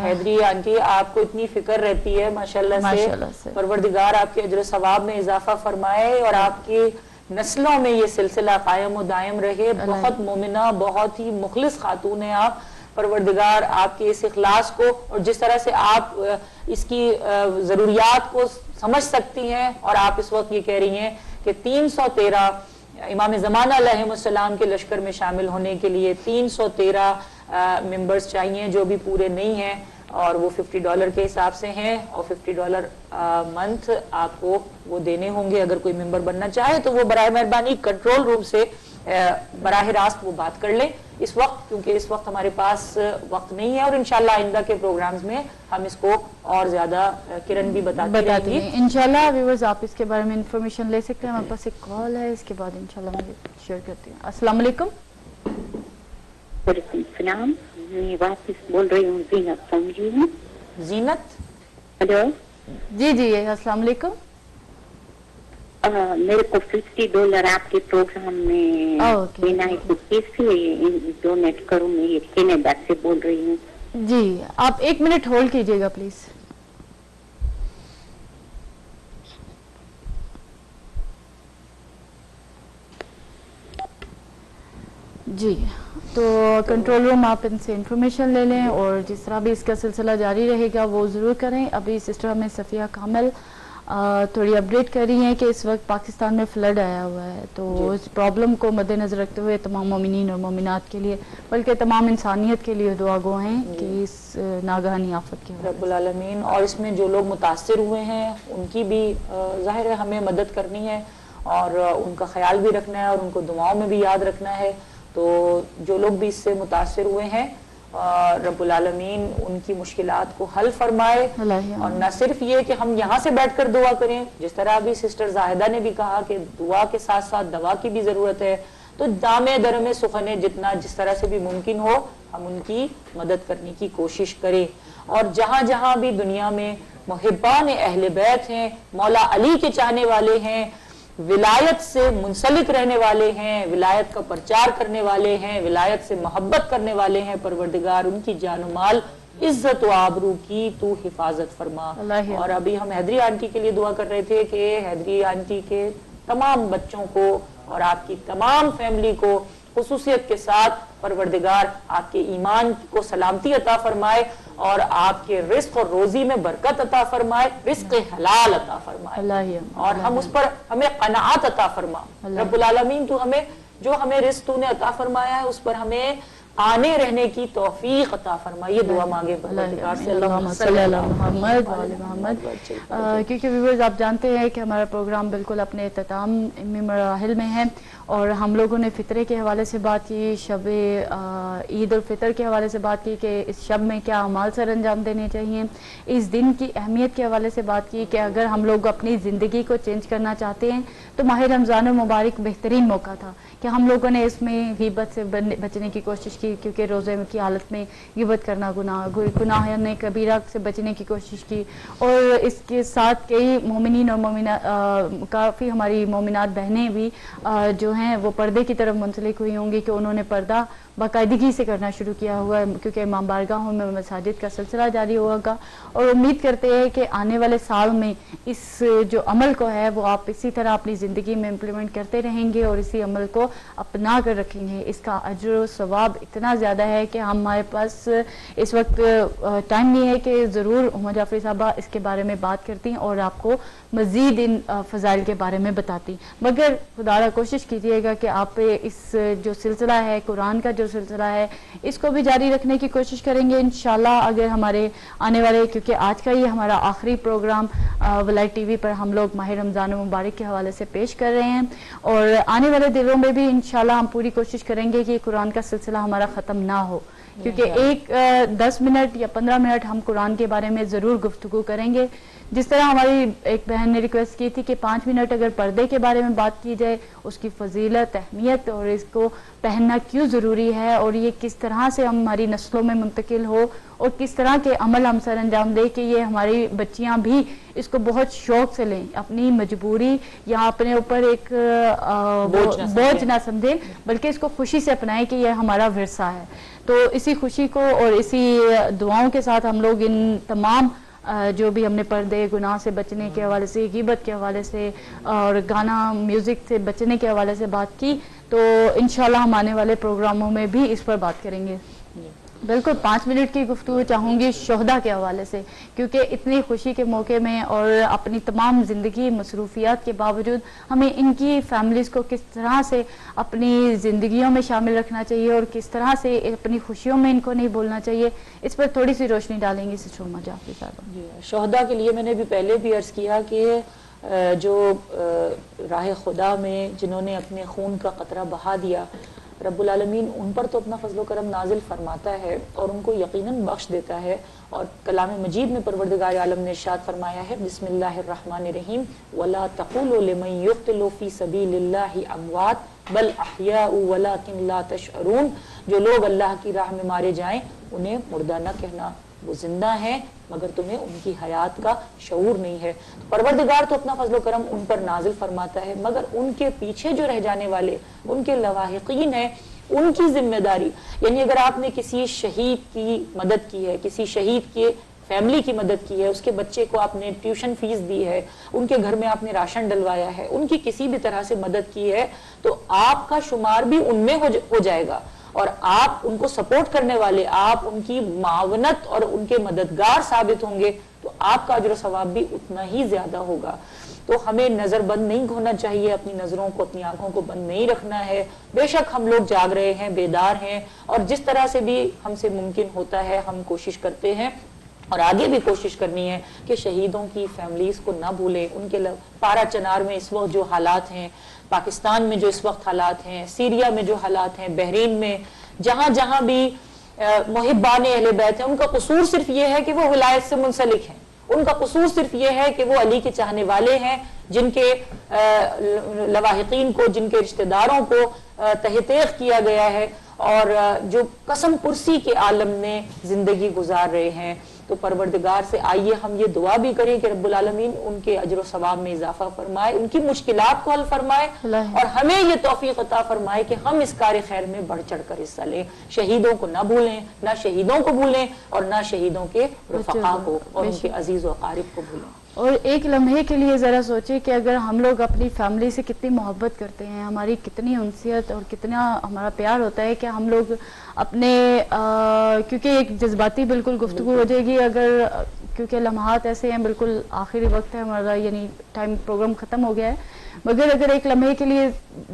حیدری آنٹی آپ کو اتنی فکر رہتی ہے ماشاءاللہ سے, پروردگار آپ کے اجر و ثواب میں اضافہ فرمائے اور آپ کی نسلوں میں یہ سلسلہ قائم و دائم رہے. بہت مومنہ, بہت ہی مخلص خاتون ہیں آپ. پروردگار آپ کے اس اخلاص کو اور جس طرح سے آپ اس کی ضروریات کو سمجھ سکتی ہیں, اور آپ اس وقت یہ کہہ رہی ہیں کہ 313 امام زمانہ علیہ السلام کے لشکر میں شامل ہونے کے لیے 313 ممبرز چاہیے جو بھی پورے نہیں ہیں, اور وہ $50 کے حساب سے ہیں, اور $50 منتھ آپ کو وہ دینے ہوں گے. اگر کوئی ممبر بننا چاہے تو وہ برائے مہربانی کنٹرول روم سے براہ راست وہ بات کر لیں اس وقت, کیونکہ اس وقت ہمارے پاس وقت نہیں ہے, اور انشاءاللہ آئندہ کے پروگرامز میں ہم اس کو اور زیادہ کرن بھی بتاتی رہیں گی انشاءاللہ. ویورز آپ اس کے بارے میں انفارمیشن لے سکتے ہیں. ہمارے پاس ایک کال ہے, اس کے بعد انشاءاللہ میں شیئر کرتی ہوں. السلام علیکم. وعلیکم السلام. میں واپس بول رہی ہوں, زینت سمجھی ہوں. زینت. ہلو. جی السلام علیکم. میرے کو $50 آپ کے پروگرام میں دینا ہے, تو کیسے ڈونیٹ کروں؟ میں یہ کینیڈا سے بول رہی ہوں. جی آپ 1 منٹ ہولڈ کیجیے گا پلیز. جی تو کنٹرول روم آپ ان سے انفارمیشن لے لیں, اور جس طرح بھی اس کا سلسلہ جاری رہے گا وہ ضرور کریں. ابھی سسٹر ہمیں صفیہ کامل تھوڑی اپڈیٹ کر رہی ہیں کہ اس وقت پاکستان میں فلڈ آیا ہوا ہے, تو اس پرابلم کو مد نظر رکھتے ہوئے تمام مومنین اور مومنات کے لیے, بلکہ تمام انسانیت کے لیے دعا گو ہیں کہ اس ناگہانی آفت کے رب العالمین, اور اس میں جو لوگ متاثر ہوئے ہیں ان کی بھی ظاہر ہے ہمیں مدد کرنی ہے, اور ان کا خیال بھی رکھنا ہے, اور ان کو دعاؤں میں بھی یاد رکھنا ہے. تو جو لوگ بھی اس سے متاثر ہوئے ہیں رب العالمین ان کی مشکلات کو حل فرمائے. اور نہ صرف یہ کہ ہم یہاں سے بیٹھ کر دعا کریں, جس طرح بھی سسٹر زاہدہ نے بھی کہا کہ دعا کے ساتھ ساتھ دوا کی بھی ضرورت ہے, تو دامے درمے سخنے جتنا جس طرح سے بھی ممکن ہو ہم ان کی مدد کرنے کی کوشش کریں. اور جہاں جہاں بھی دنیا میں محبان اہل بیت ہیں, مولا علی کے چاہنے والے ہیں, ولایت سے منسلک رہنے والے ہیں, ولایت کا پرچار کرنے والے ہیں, ولایت سے محبت کرنے والے ہیں, پروردگار ان کی جان و مال عزت و آبرو کی تو حفاظت فرما. اور ابھی ہم حیدری آنٹی کے لیے دعا کر رہے تھے کہ حیدری آنٹی کے تمام بچوں کو اور آپ کی تمام فیملی کو خصوصیت کے ساتھ پروردگار آپ کے ایمان کو سلامتی عطا فرمائے, اور آپ کے رزق اور روزی میں برکت عطا فرمائے, رزق حلال عطا فرمائے, اور ہم اس پر ہمیں قناعت عطا فرما. رب العالمین تو ہمیں جو ہمیں رزق تو نے عطا فرمایا ہے اس پر ہمیں آنے رہنے کی توفیق عطا فرمائے. یہ دعا مانگے پروردگار سے. اللہم صلی علی محمد و آل محمد. کیونکہ ویورز آپ جانتے ہیں کہ ہمارا پروگرام بالکل اپنے اختتام مراحل میں ہے اور ہم لوگوں نے فطرے کے حوالے سے بات کی, شب عید الفطر کے حوالے سے بات کی کہ اس شب میں کیا اعمال سر انجام دینے چاہیے, اس دن کی اہمیت کے حوالے سے بات کی کہ اگر ہم لوگ اپنی زندگی کو چینج کرنا چاہتے ہیں تو ماہ رمضان المبارک بہترین موقع تھا کہ ہم لوگوں نے اس میں غیبت سے بچنے کی کوشش کی, کیونکہ روزے کی حالت میں غیبت کرنا گناہ کبیرہ سے بچنے کی کوشش کی. اور اس کے ساتھ کئی مومنین اور مومنات, کافی ہماری مومنات بہنیں بھی جو ہیں وہ پردے کی طرف منسلک ہوئی ہوں گی کہ انہوں نے پردہ باقاعدگی سے کرنا شروع کیا ہوا ہے, کیونکہ امام بارگاہوں میں مساجد کا سلسلہ جاری ہوگا. اور امید کرتے ہیں کہ آنے والے سال میں اس جو عمل کو ہے وہ آپ اسی طرح اپنی زندگی میں امپلیمنٹ کرتے رہیں گے اور اسی عمل کو اپنا کر رکھیں گے. اس کا اجر و ثواب اتنا زیادہ ہے کہ ہمارے پاس اس وقت ٹائم نہیں ہے کہ ضرور عمر جعفری صاحبہ اس کے بارے میں بات کرتی اور آپ کو مزید ان فضائل کے بارے میں بتاتی, مگر خدا کوشش کیجیے گا کہ آپ اس جو سلسلہ ہے, قرآن کا جو سلسلہ ہے, اس کو بھی جاری رکھنے کی کوشش کریں گے انشاءاللہ. اگر ہمارے آنے والے, کیونکہ آج کا یہ ہمارا آخری پروگرام ولائٹ ٹی وی پر ہم لوگ ماہ رمضان المبارک کے حوالے سے پیش کر رہے ہیں, اور آنے والے دنوں میں بھی انشاءاللہ ہم پوری کوشش کریں گے کہ قرآن کا سلسلہ ہمارا ختم نہ ہو, کیونکہ ایک 10 منٹ یا 15 منٹ ہم قرآن کے بارے میں ضرور گفتگو کریں گے. جس طرح ہماری ایک بہن نے ریکویسٹ کی تھی کہ 5 منٹ اگر پردے کے بارے میں بات کی جائے, اس کی فضیلت, اہمیت اور اس کو پہننا کیوں ضروری ہے اور یہ کس طرح سے ہماری نسلوں میں منتقل ہو اور کس طرح کے عمل ہم سر انجام دیں کہ یہ ہماری بچیاں بھی اس کو بہت شوق سے لیں, اپنی مجبوری یا اپنے اوپر ایک بوجھ نہ سمجھیں بلکہ اس کو خوشی سے اپنائیں کہ یہ ہمارا ورثہ ہے. تو اسی خوشی کو اور اسی دعاؤں کے ساتھ ہم لوگ ان تمام جو بھی ہم نے پردے, گناہ سے بچنے کے حوالے سے, غیبت کے حوالے سے اور گانا میوزک سے بچنے کے حوالے سے بات کی, تو انشاءاللہ ہم آنے والے پروگراموں میں بھی اس پر بات کریں گے. بالکل 5 منٹ کی گفتگو چاہوں گی شہداء کے حوالے سے, کیونکہ اتنی خوشی کے موقع میں اور اپنی تمام زندگی مصروفیات کے باوجود ہمیں ان کی فیملیز کو کس طرح سے اپنی زندگیوں میں شامل رکھنا چاہیے اور کس طرح سے اپنی خوشیوں میں ان کو نہیں بھولنا چاہیے, اس پر تھوڑی سی روشنی ڈالیں گے سسٹر عمر جعفری صاحب. شہداء کے لیے میں نے بھی پہلے بھی عرض کیا کہ جو راہ خدا میں جنہوں نے اپنے خون کا قطرہ بہا دیا, رب العالمین ان پر تو اپنا فضل و کرم نازل فرماتا ہے اور ان کو یقیناً بخش دیتا ہے. اور کلام مجید میں پروردگار عالم نے ارشاد فرمایا ہے, بسم اللہ الرحمن الرحیم, وَلَا تَقُولُوا لِمَن يُقْتَلُ فِي سَبِيلِ اللَّهِ أَمْوَاتٌ بَلْ أَحْيَاءٌ وَلَكِنْ لَا تَشْعُرُونَ. جو لوگ اللہ کی راہ میں مارے جائیں انہیں مردہ نہ کہنا, وہ زندہ ہیں مگر تمہیں ان کی حیات کا شعور نہیں ہے. پروردگار تو اپنا فضل و کرم ان پر نازل فرماتا ہے, مگر ان کے پیچھے جو رہ جانے والے ان کے لواحقین ہیں ان کی ذمہ داری, یعنی اگر آپ نے کسی شہید کی مدد کی ہے, کسی شہید کی فیملی کی مدد کی ہے, اس کے بچے کو آپ نے ٹیوشن فیس دی ہے, ان کے گھر میں آپ نے راشن ڈلوایا ہے, ان کی کسی بھی طرح سے مدد کی ہے, تو آپ کا شمار بھی ان میں ہو جائے گا اور آپ ان کو سپورٹ کرنے والے, آپ ان کی معاونت اور ان کے مددگار ثابت ہوں گے, تو آپ کا اجر و ثواب بھی اتنا ہی زیادہ ہوگا. تو ہمیں نظر بند نہیں ہونا چاہیے, اپنی نظروں کو, اپنی آنکھوں کو بند نہیں رکھنا ہے. بے شک ہم لوگ جاگ رہے ہیں, بیدار ہیں, اور جس طرح سے بھی ہم سے ممکن ہوتا ہے ہم کوشش کرتے ہیں اور آگے بھی کوشش کرنی ہے کہ شہیدوں کی فیملیز کو نہ بھولیں. ان کے پارا چنار میں اس وقت جو حالات ہیں, پاکستان میں جو اس وقت حالات ہیں, سیریا میں جو حالات ہیں, بحرین میں, جہاں جہاں بھی محبان اہل بیت ہیں, ان کا قصور صرف یہ ہے کہ وہ ولایت سے منسلک ہیں. ان کا قصور صرف یہ ہے کہ وہ علی کے چاہنے والے ہیں, جن کے لواحقین کو, جن کے رشتہ داروں کو تحقیق کیا گیا ہے اور جو قسم پرسی کے عالم میں زندگی گزار رہے ہیں. تو پروردگار سے آئیے ہم یہ دعا بھی کریں کہ رب العالمین ان کے اجر و ثواب میں اضافہ فرمائے, ان کی مشکلات کو حل فرمائے اور ہمیں یہ توفیق عطا فرمائے کہ ہم اس کار خیر میں بڑھ چڑھ کر حصہ لیں. شہیدوں کو نہ بھولیں, نہ شہیدوں کو بھولیں اور نہ شہیدوں کے رفقا کو اور ان کے عزیز و اقارب کو بھولیں. اور ایک لمحے کے لیے ذرا سوچیں کہ اگر ہم لوگ اپنی فیملی سے کتنی محبت کرتے ہیں, ہماری کتنی انسیت اور کتنا ہمارا پیار ہوتا ہے کہ ہم لوگ اپنے کیونکہ ایک جذباتی بالکل گفتگو ہو جائے گی اگر, کیونکہ لمحات ایسے ہیں, بالکل آخری وقت ہے ہمارا, یعنی ٹائم پروگرام ختم ہو گیا ہے, مگر اگر ایک لمحے کے لیے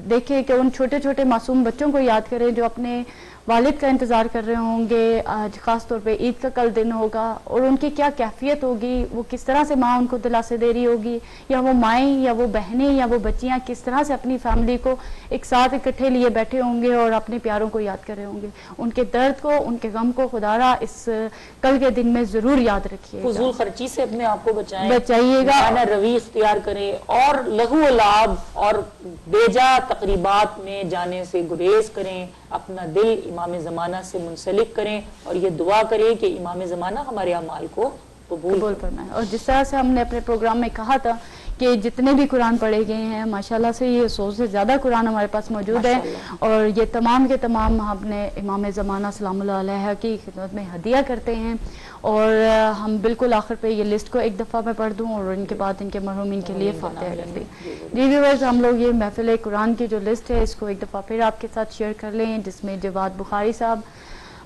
دیکھیں کہ ان چھوٹے چھوٹے معصوم بچوں کو یاد کریں جو اپنے والد کا انتظار کر رہے ہوں گے، آج خاص طور پہ عید کا کل دن ہوگا، اور ان کی کیا کیفیت ہوگی، وہ کس طرح سے ماں ان کو دلاسے دے رہی ہوگی، یا وہ مائیں یا وہ بہنیں یا وہ بچیاں کس طرح سے اپنی فیملی کو ایک ساتھ اکٹھے لیے بیٹھے ہوں گے اور اپنے پیاروں کو یاد کر رہے ہوں گے. ان کے درد کو، ان کے غم کو خدا را اس کل کے دن میں ضرور یاد رکھیے گا. فضول خرچی سے اپنے آپ کو بچائیے گا، مانا روی اختیار کریں اور لغو و لعب اور بیجا تقریبات میں جانے سے گریز کریں. اپنا دل امام زمانہ سے منسلک کریں اور یہ دعا کریں کہ امام زمانہ ہمارے اعمال کو قبول فرمائے. اور جس طرح سے ہم نے اپنے پروگرام میں کہا تھا کہ جتنے بھی قرآن پڑھے گئے ہیں ماشاءاللہ سے یہ 100 سے زیادہ قرآن ہمارے پاس موجود ہے، اور یہ تمام کے تمام ہم نے امام زمانہ سلام اللہ علیہ کی خدمت میں ہدیہ کرتے ہیں. اور ہم بالکل آخر پہ یہ لسٹ کو ایک دفعہ میں پڑھ دوں اور ان کے بعد ان کے مرحومین کے لیے فاتحہ کر دیں. جی ویورز، ہم لوگ یہ محفل قرآن کی جو لسٹ ہے اس کو ایک دفعہ پھر آپ کے ساتھ شیئر کر لیں، جس میں جواد بخاری صاحب،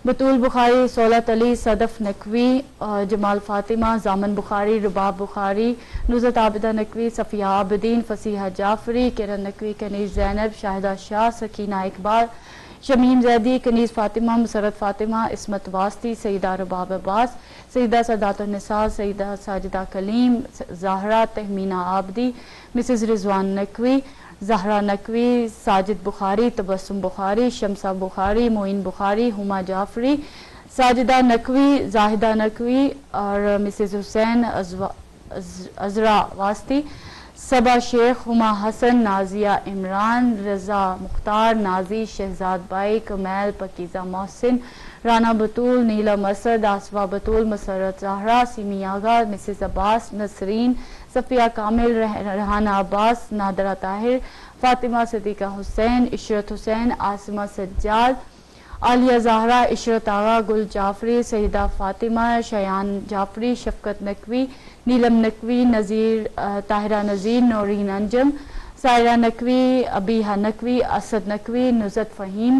بطول بخاری، سولت علی، صدف نقوی، جمال فاطمہ، زامن بخاری، رباب بخاری، نصرت عابدہ نقوی، صفیہ عابدین، فصیحہ جعفری، کرن نقوی، کنیز زینب، شاہدہ شاہ، سکینہ اقبال، شمیم زیدی، کنیز فاطمہ، مسرت فاطمہ، عصمت واسطی، سیدہ رباب عباس، سیدہ سادات النساء، سیدہ ساجدہ کلیم، زہرہ تہمینہ عابدی، مسز رضوان نقوی، زہرا نقوی، ساجد بخاری، تبسم بخاری، شمسہ بخاری، معین بخاری، ہما جعفری، ساجدہ نقوی، زاہدہ نقوی اور مسز حسین عذرا واسطی، صبا شیخ، ہما حسن، نازیہ عمران، رضا مختار، نازی، شہزاد بائی، کمیل، پکیزہ محسن، رانا بطول، نیلم اسد، آصفہ بطول، مسرت زہرا، سیمی آغا، مسز عباس، نسرین، صفیہ کامل، ریحانہ عباس، نادرہ طاہر، فاطمہ صدیقہ حسین، عشرت حسین، عاصمہ سجاد، عالیہ زہرا، عشرت آغا، گل جعفری، سیدہ فاطمہ، شیان جعفری، شفقت نقوی، نیلم نقوی، نذیر، طاہرہ نذیر، نورین انجم، سائرہ نقوی، ابیحہ نقوی، اسد نقوی، نزت فہیم،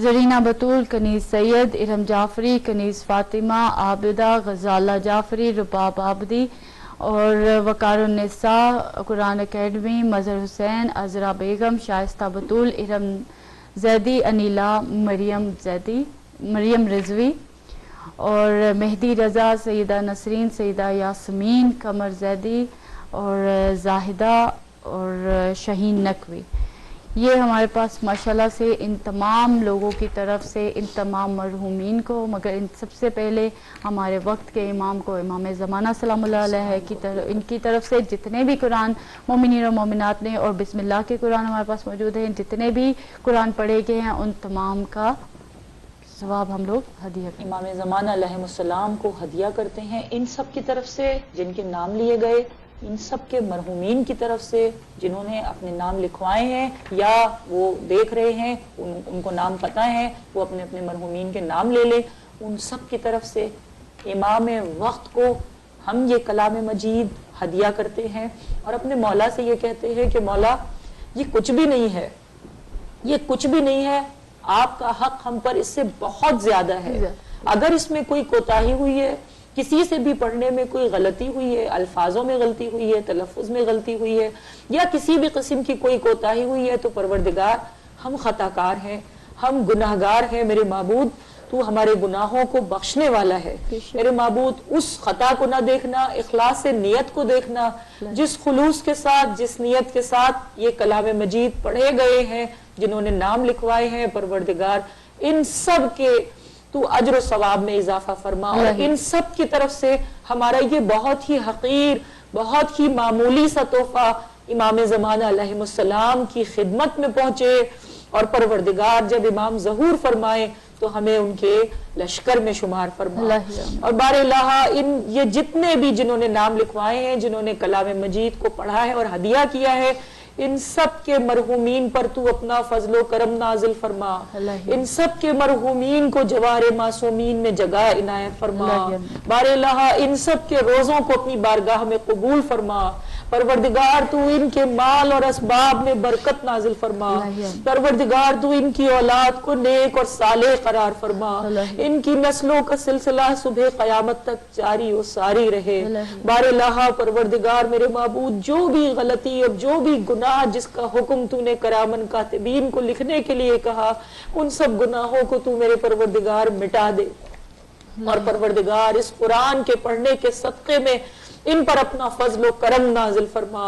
زرینہ بطول، کنیز سید، ارم جعفری، کنیز فاطمہ، عابدہ، غزالہ جعفری، رباب عابدی اور وقار النساء، قرآن اکیڈمی، مظہر حسین، عذرا بیگم، شائستہ بطول، ارم زیدی، انیلا، مریم رضوی اور مہدی رضا، سیدہ نسرین، سیدہ یاسمین، قمر زیدی اور زاہدہ اور شہین نقوی. یہ ہمارے پاس ماشاءاللہ سے ان تمام لوگوں کی طرف سے ان تمام مرحومین کو، مگر ان سب سے پہلے ہمارے وقت کے امام کو، امام زمانہ سلام اللہ علیہ کی طرف، ان کی طرف سے جتنے بھی قرآن مومنین اور مومنات نے اور بسم اللہ کے قرآن ہمارے پاس موجود ہیں، جتنے بھی قرآن پڑھے گئے ہیں ان تمام کا ثواب ہم لوگ ہدیہ کرتے ہیں. امام زمانہ علیہ السلام کو ہدیہ کرتے ہیں ان سب کی طرف سے جن کے نام لیے گئے، ان سب کے مرحومین کی طرف سے جنہوں نے اپنے نام لکھوائے ہیں یا وہ دیکھ رہے ہیں ان کو نام پتہ ہے، وہ اپنے اپنے مرحومین کے نام لے لیں. ان سب کی طرف سے امام وقت کو ہم یہ کلام مجید ہدیہ کرتے ہیں اور اپنے مولا سے یہ کہتے ہیں کہ مولا یہ کچھ بھی نہیں ہے، یہ کچھ بھی نہیں ہے، آپ کا حق ہم پر اس سے بہت زیادہ ہے. اگر اس میں کوئی کوتاہی ہوئی ہے، کسی سے بھی پڑھنے میں کوئی غلطی ہوئی ہے، الفاظوں میں غلطی ہوئی ہے، تلفظ میں غلطی ہوئی ہے یا کسی بھی قسم کی کوئی کوتاہی ہوئی ہے تو پروردگار ہم خطا کار ہیں، ہم گناہگار ہیں. میرے معبود تو ہمارے گناہوں کو بخشنے والا ہے. میرے معبود اس خطا کو نہ دیکھنا، اخلاص سے نیت کو دیکھنا، جس خلوص کے ساتھ، جس نیت کے ساتھ یہ کلام مجید پڑھے گئے ہیں، جنہوں نے نام لکھوائے ہیں، پروردگار ان سب کے تو اجر و ثواب میں اضافہ فرما اور ان سب کی طرف سے ہمارا یہ بہت ہی حقیر، بہت ہی معمولی سا تحفہ امام زمانہ علیہ السلام کی خدمت میں پہنچے اور پروردگار جب امام ظہور فرمائے تو ہمیں ان کے لشکر میں شمار فرما. اور بار الہ یہ جتنے بھی جنہوں نے نام لکھوائے ہیں، جنہوں نے کلام مجید کو پڑھا ہے اور ہدیہ کیا ہے، ان سب کے مرحومین پر تو اپنا فضل و کرم نازل فرما. ان سب کے مرحومین کو جواہر معصومین میں جگہ عنایت فرما. بار الہ ان سب کے روزوں کو اپنی بارگاہ میں قبول فرما. پروردگار تو ان کے مال اور اسباب میں برکت نازل فرما، پروردگار تو ان کی اولاد کو نیک اور صالح قرار فرما، ان کی نسلوں کا سلسلہ صبح قیامت تک جاری و ساری رہے۔ بار الہ پروردگار میرے معبود جو بھی غلطی اور جو بھی گناہ جس کا حکم تو نے کرامن کاتبین کو لکھنے کے لیے کہا، ان سب گناہوں کو تو میرے پروردگار مٹا دے، اور پروردگار اس قرآن کے پڑھنے کے صدقے میں ان پر اپنا فضل و کرم نازل فرما۔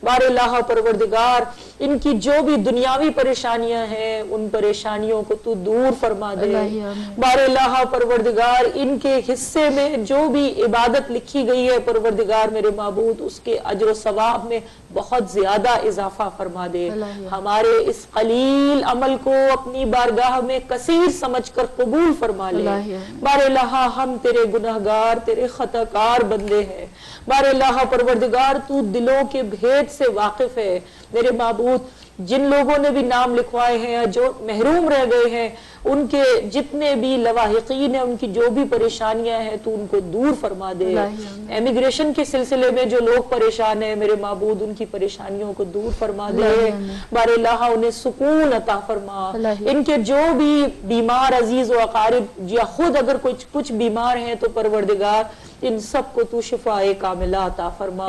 بار الہ پروردگار ان کی جو بھی دنیاوی پریشانیاں ہیں ان پریشانیوں کو تو دور فرما دے۔ بار الہ پروردگار ان کے حصے میں جو بھی عبادت لکھی گئی ہے پروردگار میرے معبود اس کے اجر و ثواب میں بہت زیادہ اضافہ فرما دے۔ ہمارے اس قلیل عمل کو اپنی بارگاہ میں کثیر سمجھ کر قبول فرما لے۔ بار الہ ہم تیرے گناہگار تیرے خطا کار بندے ہیں، بار الہ پروردگار تو دلوں کے بھید سے واقف ہے۔ میرے معبود جن لوگوں نے بھی نام لکھوائے ہیں جو محروم رہ گئے ہیں ان کے جتنے بھی لواحقین ہیں ان کی جو بھی پریشانیاں ہیں تو ان کو دور فرما دے۔ امیگریشن کے سلسلے میں جو لوگ پریشان ہیں میرے معبود ان کی پریشانیوں کو دور فرما دے۔ بار الہ انہیں سکون عطا فرما۔ ان کے جو بھی بیمار عزیز و اقارب یا خود اگر کچھ بیمار ہیں تو پروردگار ان سب کو تو شفائے کاملہ عطا فرما۔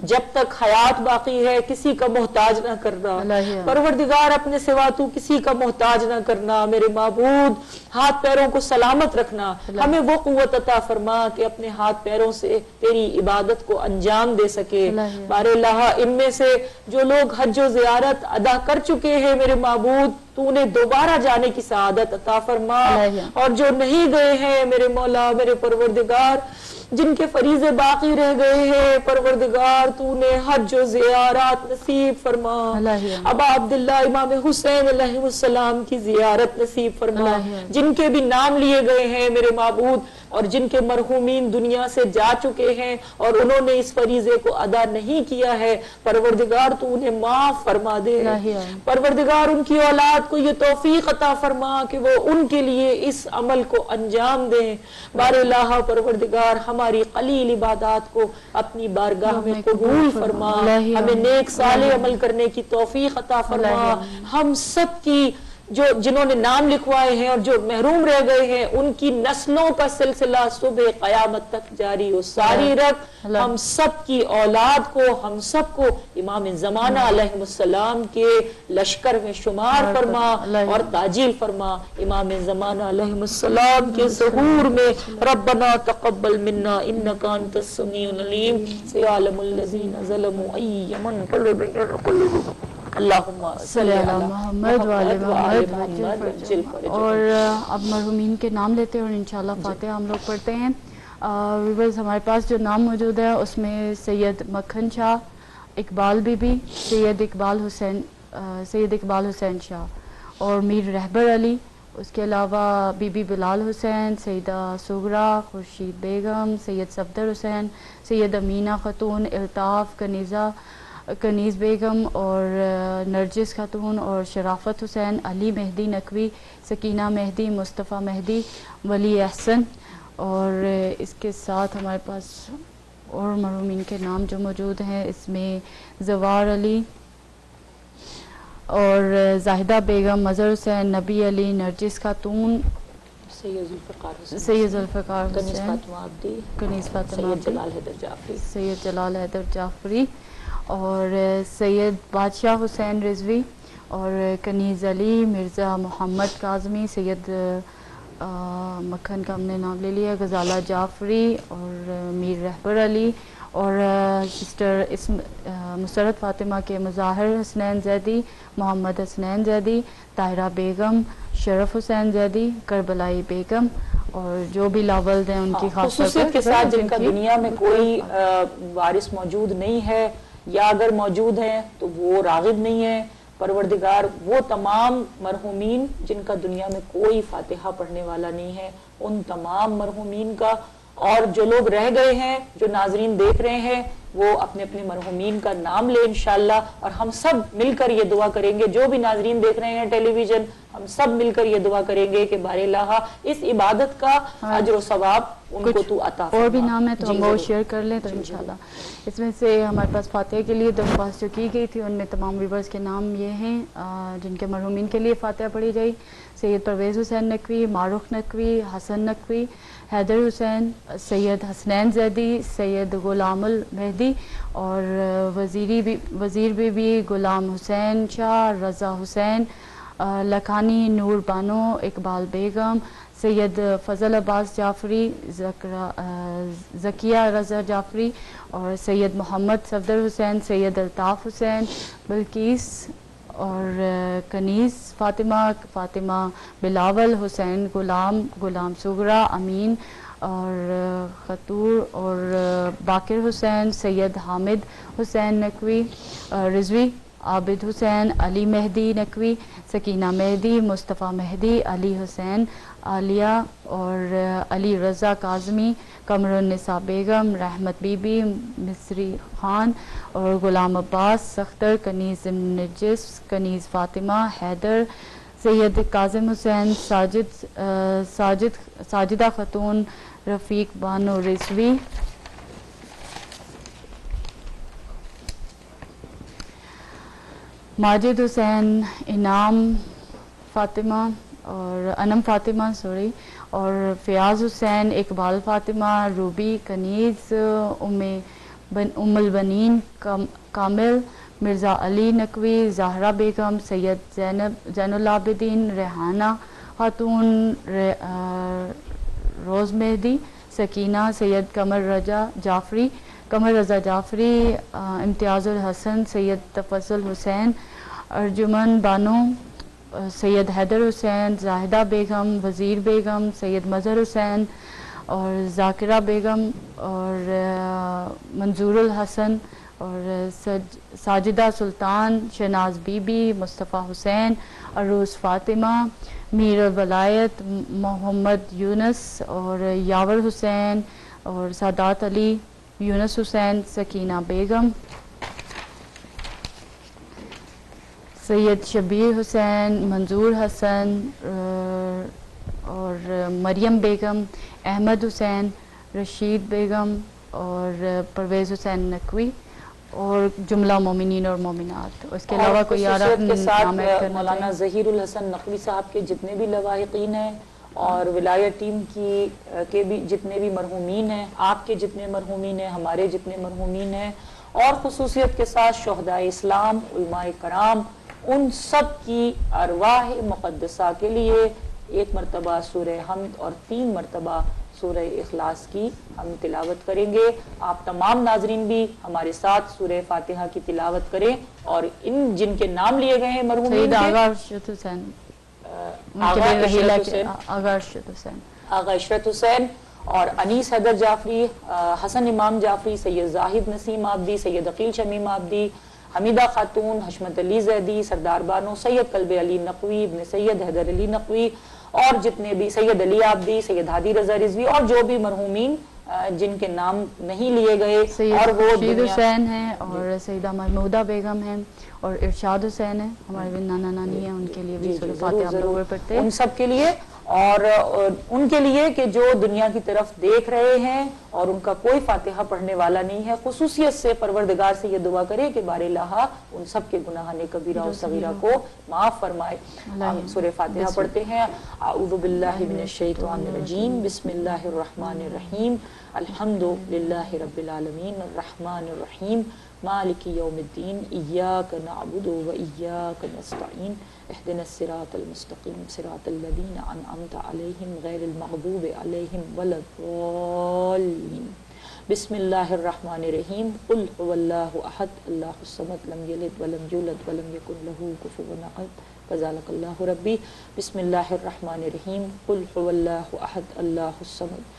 جب تک حیات باقی ہے کسی کا محتاج نہ کرنا، پروردگار اپنے سوا تو کسی کا محتاج نہ کرنا۔ میرے معبود ہاتھ پیروں کو سلامت رکھنا، ہمیں وہ قوت عطا فرما کہ اپنے ہاتھ پیروں سے تیری عبادت کو انجام دے سکے۔ بار الہ ان میں سے جو لوگ حج و زیارت ادا کر چکے ہیں میرے معبود تو انہیں دوبارہ جانے کی سعادت عطا فرما، اور جو نہیں گئے ہیں میرے مولا میرے پروردگار جن کے فریضے باقی رہ گئے ہیں پروردگار تو نے حج و زیارات نصیب فرما۔ ابا عبداللہ امام حسین علیہ السلام کی زیارت نصیب فرما، جن کے بھی نام لیے گئے ہیں میرے معبود اور جن کے مرحومین دنیا سے جا چکے ہیں اور انہوں نے اس فریضے کو ادا نہیں کیا ہے پروردگار تو انہیں معاف فرما دے۔ پروردگار ان کی اولاد کو یہ توفیق عطا فرما کہ وہ ان کے لیے اس عمل کو انجام دیں۔ بار الہ پروردگار ہماری قلیل عبادات کو اپنی بارگاہ میں قبول فرما، ہمیں نیک صالح عمل کرنے کی توفیق عطا فرما۔ ہم سب کی جنہوں نے نام لکھوائے ہیں اور جو محروم رہ گئے ہیں ان کی نسلوں کا سلسلہ صبح قیامت تک جاری و ساری رکھ۔ ہم سب کی اولاد کو ہم سب کو امام زمانہ علیہ السلام کے لشکر میں شمار فرما اور تعجیل فرما۔ امام زمانہ علیہ السلام کے ظہور میں ربنا تقبل منا انک انت السمیع العلیم سیعلم الذین ظلموا ای منقلب قلوبهم اللہم صلی اللہ محمد وعلی محمد۔ اور اب مرحومین کے نام لیتے ہیں اور انشاءاللہ فاتحہ ہم لوگ پڑھتے ہیں۔ ویورز ہمارے پاس جو نام موجود ہے اس میں سید مکھن شاہ، اقبال بی بی، سید اقبال حسین شاہ اور میر رہبر علی، اس کے علاوہ بی بی بلال حسین، سیدہ سغرا، خورشید بیگم، سید صفدر حسین، سید امینہ خاتون، الطاف کنیز بیگم اور نرجس خاتون اور شرافت حسین، علی مہدی نقوی، سکینہ مہدی، مصطفیٰ مہدی، ولی احسن، اور اس کے ساتھ ہمارے پاس اور مرحومین کے نام جو موجود ہیں اس میں زوار علی اور زاہدہ بیگم، مظہر حسین، نبی علی، نرجس خاتون، سید ذوالفقار حسین، کنیز فاطمہ عبدی، سید جلال حیدر جعفری اور سید بادشاہ حسین رضوی اور کنیز علی، مرزا محمد کاظمی، سید مکھن کا ہم نے نام لے لیا، غزالہ جعفری اور میر رہبر علی اور سسٹر مسرت فاطمہ کے مظاہر حسنین زیدی، محمد حسنین زیدی، طاہرہ بیگم، شرف حسین زیدی، کربلائی بیگم اور جو بھی لاولد ہیں ان کی خصوصیت کے ساتھ جن کا دنیا میں کوئی وارث موجود نہیں ہے یا اگر موجود ہیں تو وہ راغب نہیں ہے۔ پروردگار وہ تمام مرحومین جن کا دنیا میں کوئی فاتحہ پڑھنے والا نہیں ہے ان تمام مرحومین کا، اور جو لوگ رہ گئے ہیں جو ناظرین دیکھ رہے ہیں وہ اپنے اپنے مرحومین کا نام لے انشاءاللہ، اور ہم سب مل کر یہ دعا کریں گے، جو بھی ناظرین دیکھ رہے ہیں ٹیلی ویژن، ہم سب مل کر یہ دعا کریں گے کہ بار الہ اس عبادت کا اجر و ثواب ان کو تو عطا فرما۔ اور بھی نام ہے تو ہم وہ شیئر کر لیں تو انشاءاللہ۔ اس میں سے ہمارے پاس فاتحہ کے لیے درخواست جو کی گئی تھی ان میں تمام ویورز کے نام یہ ہیں جن کے مرحومین کے لیے فاتحہ پڑھی جائے: سید پرویز حسین نقوی، معروف نقوی، حسن نقوی، حیدر حسین، سید حسنین زیدی، سید غلام المہدی، اور وزیر بی بی غلام حسین شاہ، رضا حسین لکھانی، نور بانو، اقبال بیگم، سید فضل عباس جعفری، ذکیہ رضا جعفری، اور سید محمد صفدر حسین، سید الطاف حسین، بلقیس اور کنیز فاطمہ بلاول، حسین غلام صغرا، امین اور خطور اور باقر حسین، سید حامد حسین نقوی رضوی، عابد حسین، علی مہدی نقوی، سکینہ مہدی، مصطفیٰ مہدی، علی حسین عالیہ اور علی رضا کاظمی، قمر النساء بیگم، رحمت بی بی، مصری خان اور غلام عباس سختر، کنیز نرجس، کنیز فاطمہ، حیدر، سید کاظم حسین، ساجدہ خاتون، رفیق بانو رضوی، ماجد حسین، انعام فاطمہ اور انم فاطمہ اور فیاض حسین، اقبال فاطمہ، روبی، کنیز، ام البنین کامل، مرزا علی نقوی، زہرا بیگم، سید زین العابدین، ریحانہ خاتون، روز مہدی، سکینہ، سید قمر رضا جعفری، امتیاز الحسن، سید تفضل حسین، ارجمن بانو، سید حیدر حسین، زاہدہ بیگم، وزیر بیگم، سید مظہر حسین اور ذاکرہ بیگم اور منظور الحسن اور ساجدہ سلطان، شہناز بی بی، مصطفیٰ حسین، عروس فاطمہ، میر الولایت، محمد یونس اور یاور حسین اور سادات علی، یونس حسین، سکینہ بیگم، سید شبیر حسین، منظور حسن اور مریم بیگم، احمد حسین، رشید بیگم اور پرویز حسین نقوی اور جملہ مومنین اور مومنات۔ اس کے علاوہ کوئی خصوصیت کے ساتھ مولانا ظہیر الحسن نقوی صاحب کے جتنے بھی لواحقین ہیں اور ولایت ٹیم کے بھی جتنے بھی مرحومین ہیں، آپ کے جتنے مرحومین ہیں، ہمارے جتنے مرحومین ہیں، اور خصوصیت کے ساتھ شہداء اسلام، علماء کرام، ان سب کی ارواح مقدسہ کے لیے 1 مرتبہ سورہ حمد اور 3 مرتبہ سورہ اخلاص کی ہم تلاوت کریں گے۔ آپ تمام ناظرین بھی ہمارے ساتھ سورہ فاتحہ کی تلاوت کریں، اور ان جن کے نام لیے گئے ہیں مرحومین آغا عشرت حسین اور انیس حیدر جعفری، حسن امام جعفری، سید زاہد نسیم آبدی، سید عقیل شمیم آبدی، حمیدہ خاتون، حشمت علی زیدی، سردار بانو، سید قلب علی نقوی، ابن سید حیدر علی نقوی، اور جتنے بھی سید علی آبدی، سید ہادی رضا رضوی، اور جو بھی مرحومین جن کے نام نہیں لیے گئے، اور وہ سید حسین ہیں اور سیدہ محمودہ بیگم ہیں اور ارشاد حسین ہیں، ہمارے نانا نانی ہیں، ان کے لیے بھی سورہ فاتحہ ہم لوگ پڑھتے ہیں، ان سب کے لیے، اور ان کے لیے کہ جو دنیا کی طرف دیکھ رہے ہیں اور ان کا کوئی فاتحہ پڑھنے والا نہیں ہے، خصوصیت سے پروردگار سے یہ دعا کرے کہ بار الہ ان سب کے گناہ کبیرہ و صغیرہ کو معاف فرمائے۔ ہم سورہ فاتحہ پڑھتے ہیں۔ اعوذ باللہ من الشیطان الرجیم، بسم اللہ الرحمن الرحیم، الحمد للہ رب العالمین، الرحمن الرحیم، مالک یوم الدین، ایاک نعبد و ایاک نستعین، اہدنا الصراط المستقیم، صراط الذین انعمت علیہم غیر المغضوب علیہم ولا الضالین۔ بسم اللہ الرحمن الرحیم، قل هو اللہ احد اللہ الصمد لم یلد ولم یولد ولم یکن له کفوا احد فذلک اللہ ربی۔ بسم اللہ الرحمن الرحیم، قل هو اللہ احد اللہ الصمد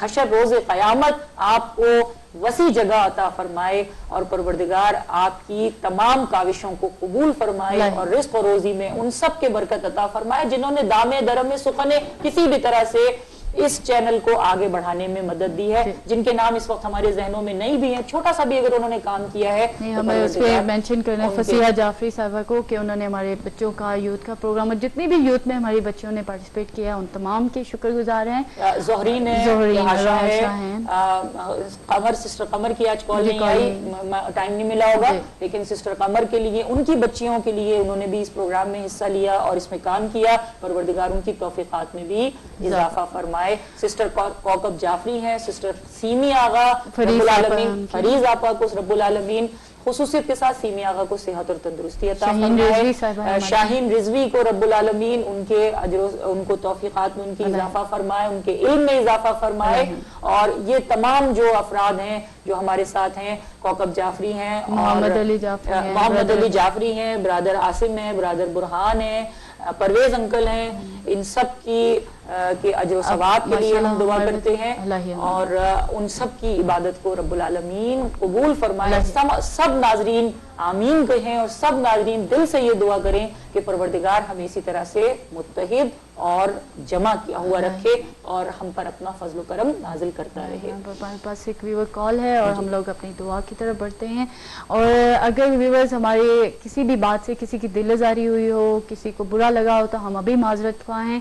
حشر روز قیامت آپ کو وسیع جگہ عطا فرمائے اور پروردگار آپ کی تمام کاوشوں کو قبول فرمائے اور رزق و روزی میں ان سب کے برکت عطا فرمائے جنہوں نے دامے درم سخنے کسی بھی طرح سے اس چینل کو آگے بڑھانے میں مدد دی ہے، جن کے نام اس وقت ہمارے ذہنوں میں نہیں بھی ہیں، چھوٹا سا بھی اگر انہوں نے کام کیا ہے ہمیں اس پہ مینشن کرنا ہے فصیحہ جعفری صاحبہ کو کہ انہوں نے ہمارے بچوں کا یوتھ کا پروگرام اور جتنی بھی یوتھ میں ہماری بچوں نے پارٹیسپیٹ کیا ان تمام کے شکر گزار ہیں. زہرین ہے، قمر، سسٹر قمر کی آج کال نہیں آئی، ٹائم نہیں ملا ہوگا، لیکن سسٹر قمر کے لیے ان کی بچیوں کے لیے انہوں نے بھی اس پروگرام میں حصہ لیا اور اس میں کام کیا، پروردگار ان کی توفیقات میں بھی اضافہ فرمائے. سسٹر کوکب جعفری ہیں، سسٹر سیمی آغا رب العالمین، فریض آپا کو رب العالمین خصوصیت کے ساتھ سیمی آغا کو صحت اور تندرستی عطا فرمائے، شاہین رضوی کو رب العالمین ان کے ان کو توفیقات میں ان کی اضافہ فرمائے، ان کے علم میں اضافہ فرمائے. اور یہ تمام جو افراد ہیں جو ہمارے ساتھ ہیں، کوکب جعفری ہیں، محمد علی جعفری ہیں، برادر عاصم ہیں، برادر برہان ہیں، پرویز انکل ہیں، ان سب کی کہ اجر و ثواب کے لیے ہم دعا کرتے ہیں اور ان سب کی عبادت کو رب العالمین قبول فرمائے. سب ناظرین آمین کہیں اور سب ناظرین دل سے یہ دعا کریں کہ پروردگار ہمیں اسی طرح سے متحد اور جمع کیا ہوا رکھے اور ہم پر اپنا فضل و کرم نازل کرتا رہے. ہمارے پاس ایک ویور کال ہے اور ہم لوگ اپنی دعا کی طرف بڑھتے ہیں. اور اگر ویورز ہمارے کسی بھی بات سے کسی کی دل آزاری ہوئی ہو، کسی کو برا لگا ہو تو ہم ابھی معذرت خواہ ہیں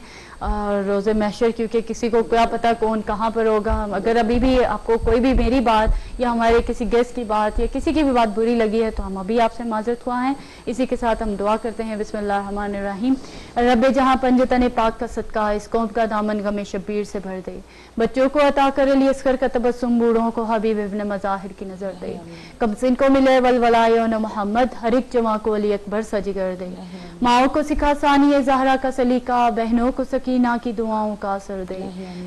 روز محشر، کیونکہ کسی کو کیا پتا کون کہاں پر ہوگا. اگر ابھی بھی آپ کو کوئی بھی میری بات یا ہمارے کسی گیسٹ کی بات یا کسی کی بھی بات بری لگی ہے تو ہم ابھی آپ سے معذرت خواہ ہیں. اسی کے ساتھ ہم دعا کرتے ہیں. بسم اللہ الرحمن الرحیم. رب جہاں پنجتن پاک کا صدقہ اس قوم کا دامن غم شبیر سے بھر دے، بچوں کو عطا کرے لی اسکر کا تبسم، بوڑھوں کو حبیب ابن مظاہر کی نظر دے، کمسن کو ملے ولولائیون محمد، ہر ایک جماع کو علی اکبر سا جگر دے. ماؤں کو سکھا ثانی زہرا کا سلیقہ، بہنوں کو سکینہ کی دعاؤں کا اثر دے.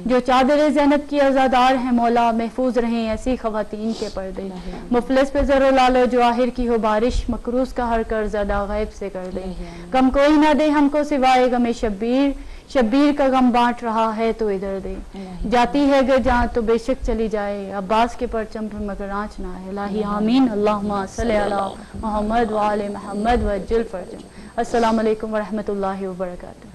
جو چادر زینب کی عزادار ہیں مولا، محفوظ رہیں ایسی خواتین کے پردے. مفلس پہ زر و لال و جواہر کی ہو بارش، مکروز کا ہر قرض ادا غیب سے کر دے. کم کوئی نہ دے ہم کو سوائے غم شبیر، شبیر کا غم بانٹ رہا ہے تو ادھر دے. جاتی ہے اگر جہاں تو بے شک چلی جائے، عباس کے پرچم پر مگر آنچ نہ ہے. الہی آمین. اللہم صلی علی محمد وآل محمد وجل فرجہ. السلام علیکم ورحمۃ اللہ وبرکاتہ.